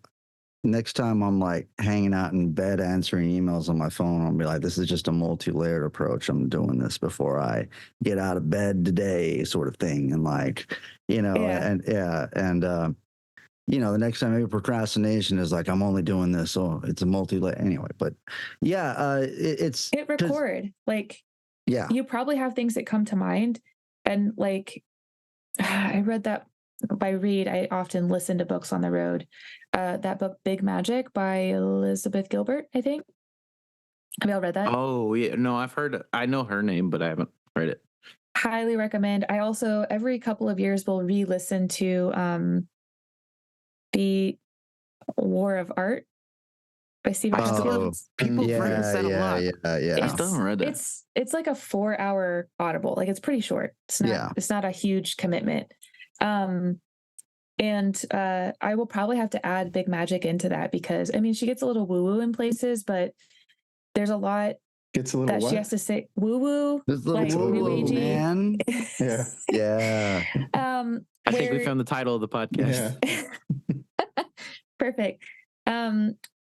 next time I'm like hanging out in bed answering emails on my phone, I'll be like, this is just a multi-layered approach. I'm doing this before I get out of bed today, sort of thing. And like, the next time maybe procrastination is like, I'm only doing this. So it's a multi-layer anyway, but it's hit record. Like, you probably have things that come to mind. And like, I read that by read, I often listen to books on the road. That book, Big Magic by Elizabeth Gilbert, I think. Have y'all read that? Oh, yeah. No, I know her name, but I haven't read it. Highly recommend. I also, every couple of years, will re-listen to The War of Art by Stephen Fields. People forget that a lot. Yeah. I still haven't read that. It's like a 4-hour Audible. Like, it's pretty short. It's not a huge commitment. And I will probably have to add Big Magic into that because, I mean, she gets a little woo-woo in places, but there's a lot that she has to say woo-woo, like new agey. Man. Yeah. I think we found the title of the podcast. Yeah. Perfect.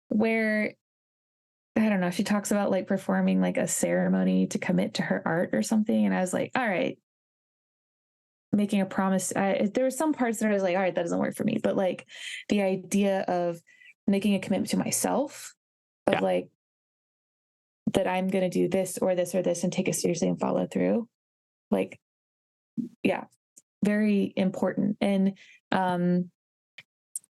Where, I don't know, she talks about like performing like a ceremony to commit to her art or something. And I was like, all right, making a promise. There were some parts that I was like, all right, that doesn't work for me. But like the idea of making a commitment to myself of like that I'm going to do this or this or this and take it seriously and follow through. Like, yeah, very important. And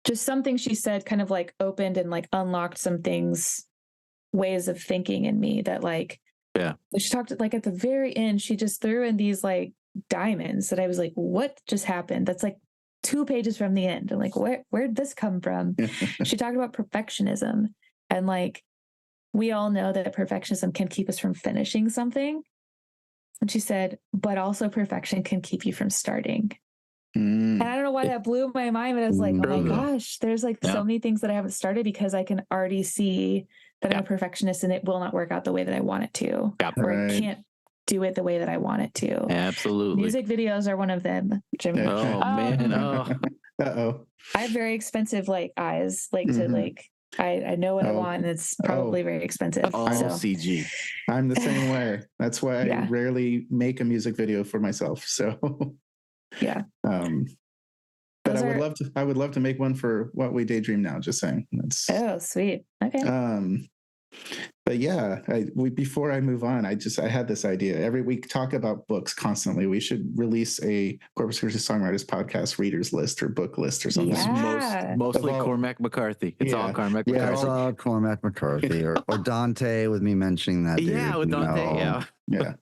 just something she said kind of like opened and like unlocked some things, ways of thinking in me that like, she talked like at the very end, she just threw in these like diamonds that I was like, what just happened? That's like 2 pages from the end. I'm like, where'd this come from? She talked about perfectionism and like, we all know that perfectionism can keep us from finishing something. And she said, but also perfection can keep you from starting. And I don't know why that blew my mind, but I was like, oh my gosh, there's like so many things that I haven't started because I can already see that I'm a perfectionist and it will not work out the way that I want it to, or I can't do it the way that I want it to. Absolutely. Music videos are one of them, Jimmy. Oh man. Uh-oh. I have very expensive like eyes, like to like, I know what I want and it's probably very expensive. All CG. I'm the same way. That's why I rarely make a music video for myself. So yeah. But I would love to make one for What We Daydream Now, just saying. Oh, sweet. Okay. But yeah, before I move on, I had this idea. Every week, talk about books constantly. We should release a Corpus Christi Songwriters podcast readers list or book list or something. Yeah. Mostly Cormac McCarthy. It's all Cormac McCarthy. Yeah, it's all Cormac McCarthy or Dante with me mentioning that. Dude, yeah, with Dante. Yeah.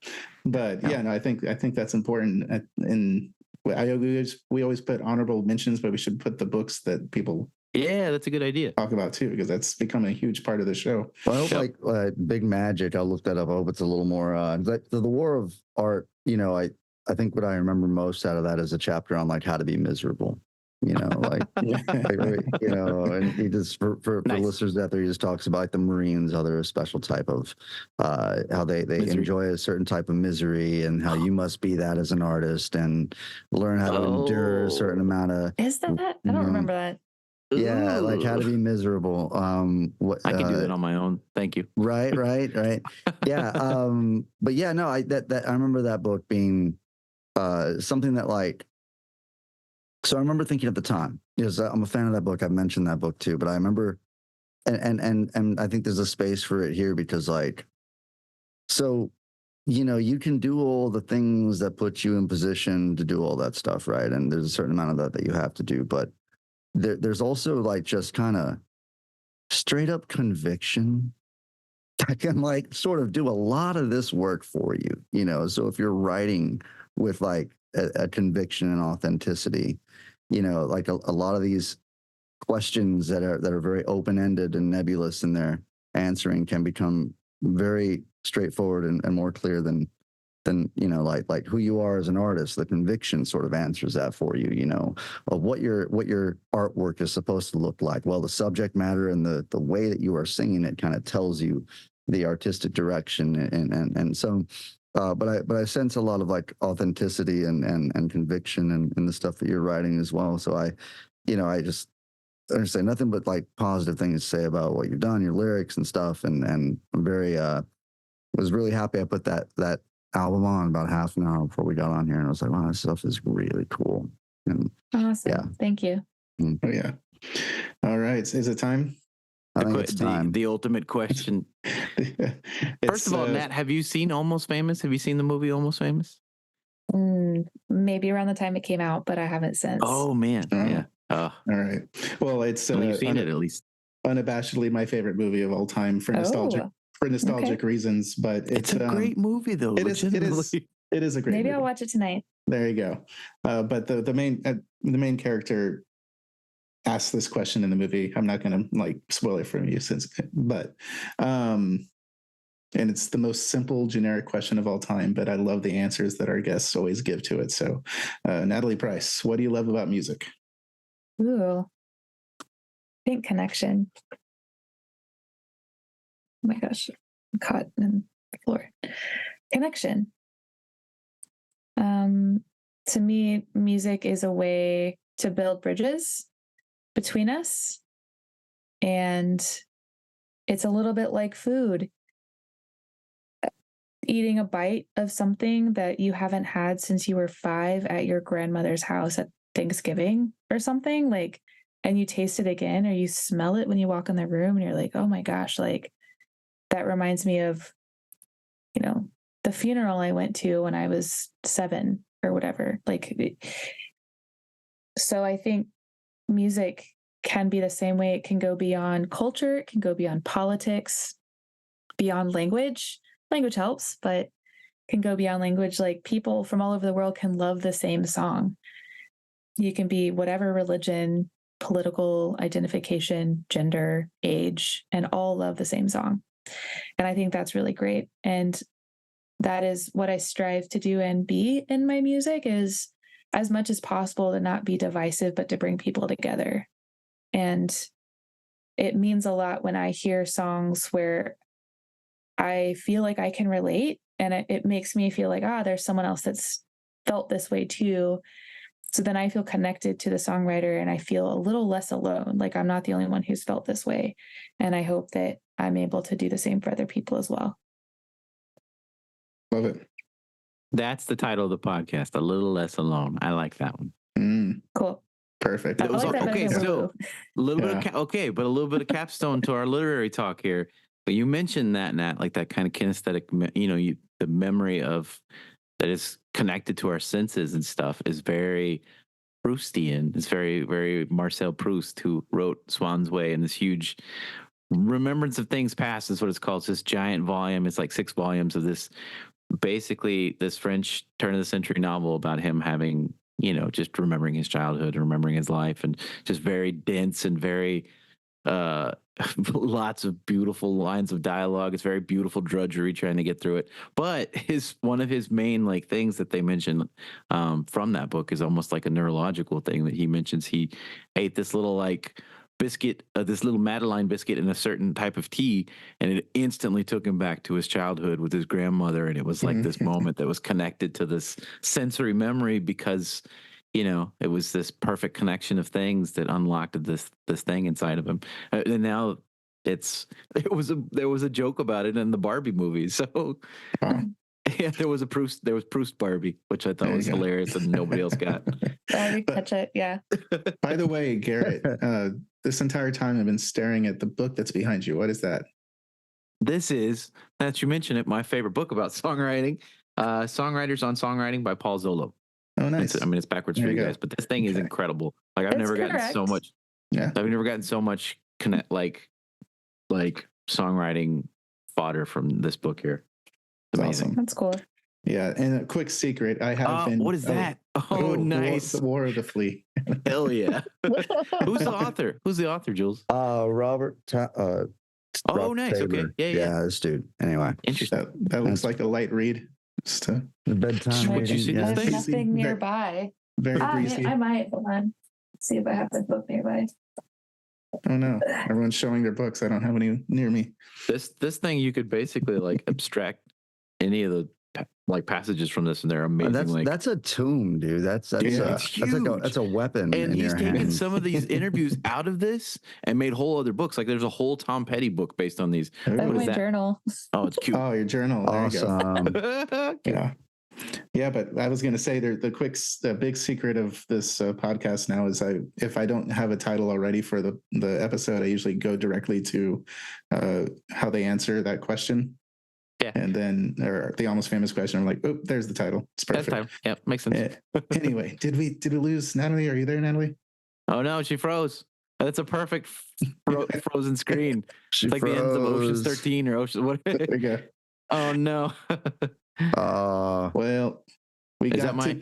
But no, I think that's important. And we always put honorable mentions, but we should put the books that people. Yeah, that's a good idea. Talk about too, because that's become a huge part of the show. Well, I hope like Big Magic. I'll look that up. I hope it's a little more. The War of Art. I think what I remember most out of that is a chapter on like how to be miserable. And he just for listeners out there, he just talks about like the Marines, how they're a special type of how they enjoy a certain type of misery and how you must be that as an artist and learn how to endure a certain amount of. Is that? I don't remember that. Yeah, like how to be miserable. I can do that on my own. Thank you. Right. Yeah. But yeah, no, I remember that book being something that like. So I remember thinking at the time, because I'm a fan of that book. I've mentioned that book too, but I remember, and I think there's a space for it here because like, so, you can do all the things that put you in position to do all that stuff, right? And there's a certain amount of that you have to do, but there's also like just kind of straight up conviction that can like sort of do a lot of this work for you, So if you're writing with like a conviction and authenticity, like a lot of these questions that are very open-ended and nebulous in their answering can become very straightforward and more clear than you know, like who you are as an artist. The conviction sort of answers that for you, you know, of what your artwork is supposed to look like. Well, the subject matter and the way that you are singing it kind of tells you the artistic direction, and so but I sense a lot of like authenticity and conviction in the stuff that you're writing as well. So I say nothing but like positive things to say about what you've done, your lyrics and stuff, and I'm very was really happy I put that album on about half an hour before we got on here, and I was like, wow, this stuff is really cool. And Awesome. yeah. Thank you. Oh yeah. All right. Is it time? I think it's time. The ultimate question. First of all, Nat, have you seen Almost Famous? Have you seen the movie Almost Famous? Maybe around the time it came out, but I haven't since. Oh man, yeah. All right. Well, it's you've seen it at least. Unabashedly my favorite movie of all time for nostalgic reasons. But it's a great movie, though. It is a great. Maybe movie. I'll watch it tonight. There you go. But the main character asks this question in the movie. I'm not going to like spoil it from you, and it's the most simple, generic question of all time, but I love the answers that our guests always give to it. So, Natalie Price, what do you love about music? Ooh, I think connection. Oh my gosh, I'm caught in the floor. Connection. To me, music is a way to build bridges between us. And it's a little bit like food. Eating a bite of something that you haven't had since you were 5 at your grandmother's house at Thanksgiving or something, like, and you taste it again or you smell it when you walk in the room and you're like, oh my gosh, like that reminds me of, you know, the funeral I went to when I was 7 or whatever. Like, so I think music can be the same way. It can go beyond culture. It can go beyond politics, beyond language. Language helps, but can go beyond language. Like people from all over the world can love the same song. You can be whatever religion, political identification, gender, age, and all love the same song. And I think that's really great. And that is what I strive to do and be in my music, is as much as possible to not be divisive, but to bring people together. And it means a lot when I hear songs where I feel like I can relate, and it makes me feel like, there's someone else that's felt this way too. So then I feel connected to the songwriter and I feel a little less alone. Like I'm not the only one who's felt this way. And I hope that I'm able to do the same for other people as well. Love it. That's the title of the podcast, A Little Less Alone. I like that one. Cool. Perfect. That was okay. So a little bit of but a little bit of capstone to our literary talk here. But you mentioned that, Nat, like that kind of kinesthetic, you know, the memory of that is connected to our senses and stuff is very Proustian. It's very, very Marcel Proust, who wrote Swan's Way, and this huge remembrance of things past is what it's called. It's this giant volume. It's like 6 volumes of this, basically this French turn of the century novel about him having, you know, just remembering his childhood and remembering his life, and just very dense and very lots of beautiful lines of dialogue. It's very beautiful drudgery trying to get through it. But one of his main like things that they mention from that book is almost like a neurological thing that he mentions. He ate this little like biscuit, this little Madeline biscuit in a certain type of tea, and it instantly took him back to his childhood with his grandmother. And it was like this moment that was connected to this sensory memory because, you know, it was this perfect connection of things that unlocked this thing inside of him. And now there was a joke about it in the Barbie movie. So yeah, there was Proust Barbie, which I thought was hilarious and nobody else got. I didn't catch it. Yeah. By the way, Garrett, this entire time I've been staring at the book that's behind you. What is that? This is, that you mentioned it, my favorite book about songwriting, Songwriters on Songwriting by Paul Zollo. Oh, nice. It's backwards for you guys, but this thing is incredible. Like I've never gotten so much. Yeah. I've never gotten so much like songwriting fodder from this book here. It's amazing. Awesome. That's cool. Yeah. And a quick secret, I have been. What is that? Oh, nice. The War of the Flea. Hell yeah. Who's the author? Who's the author, Jules? Robert Oh, Rough nice. Okay. Saber. Yeah. This dude. Anyway, Interesting. That looks like a light read. Just the bedtime Would you reading. see this I have thing? nothing nearby. very Ah, breezy. I might. Hold on. Let's see if I have the book nearby. Oh no, everyone's showing their books. I don't have any near me. This thing, you could basically like abstract any of the like passages from this, and they're amazing. That's a tomb, dude. That's Yeah, it's huge. that's a weapon And in he's your taken hand. some of these interviews out of this and made whole other books. Like there's a whole Tom Petty book based on these. That's Ooh. What is my that? journal. Oh, it's cute. Oh, your journal. There you go. Awesome. Yeah. Yeah, but I was going to say the big secret of this podcast now is if I don't have a title already for the episode, I usually go directly to how they answer that question. Yeah. And then, or the almost famous question, I'm like, oh, there's the title. It's That's perfect. time. Yeah, makes sense. Anyway, did we lose Natalie? Are you there, Natalie? Oh no, she froze. That's a perfect frozen screen. She It's like the ends of Ocean's froze. 13 or Ocean. What? There we go. Oh no. Well, we Is got that my?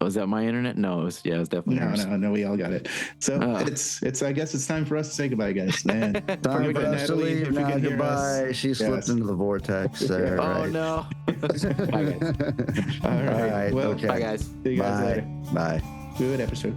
Was that my internet? No, it was definitely yours. No, we all got it. So Oh. it's I guess it's time for us to say goodbye, guys. Man, Time Forget for us to Natalie, leave if you now. can hear us. Goodbye. She slipped Yes. into the vortex there. Oh right. no. Bye guys. all right. All right. Well, Okay. Bye guys. see you guys Bye. later. Bye. Good episode.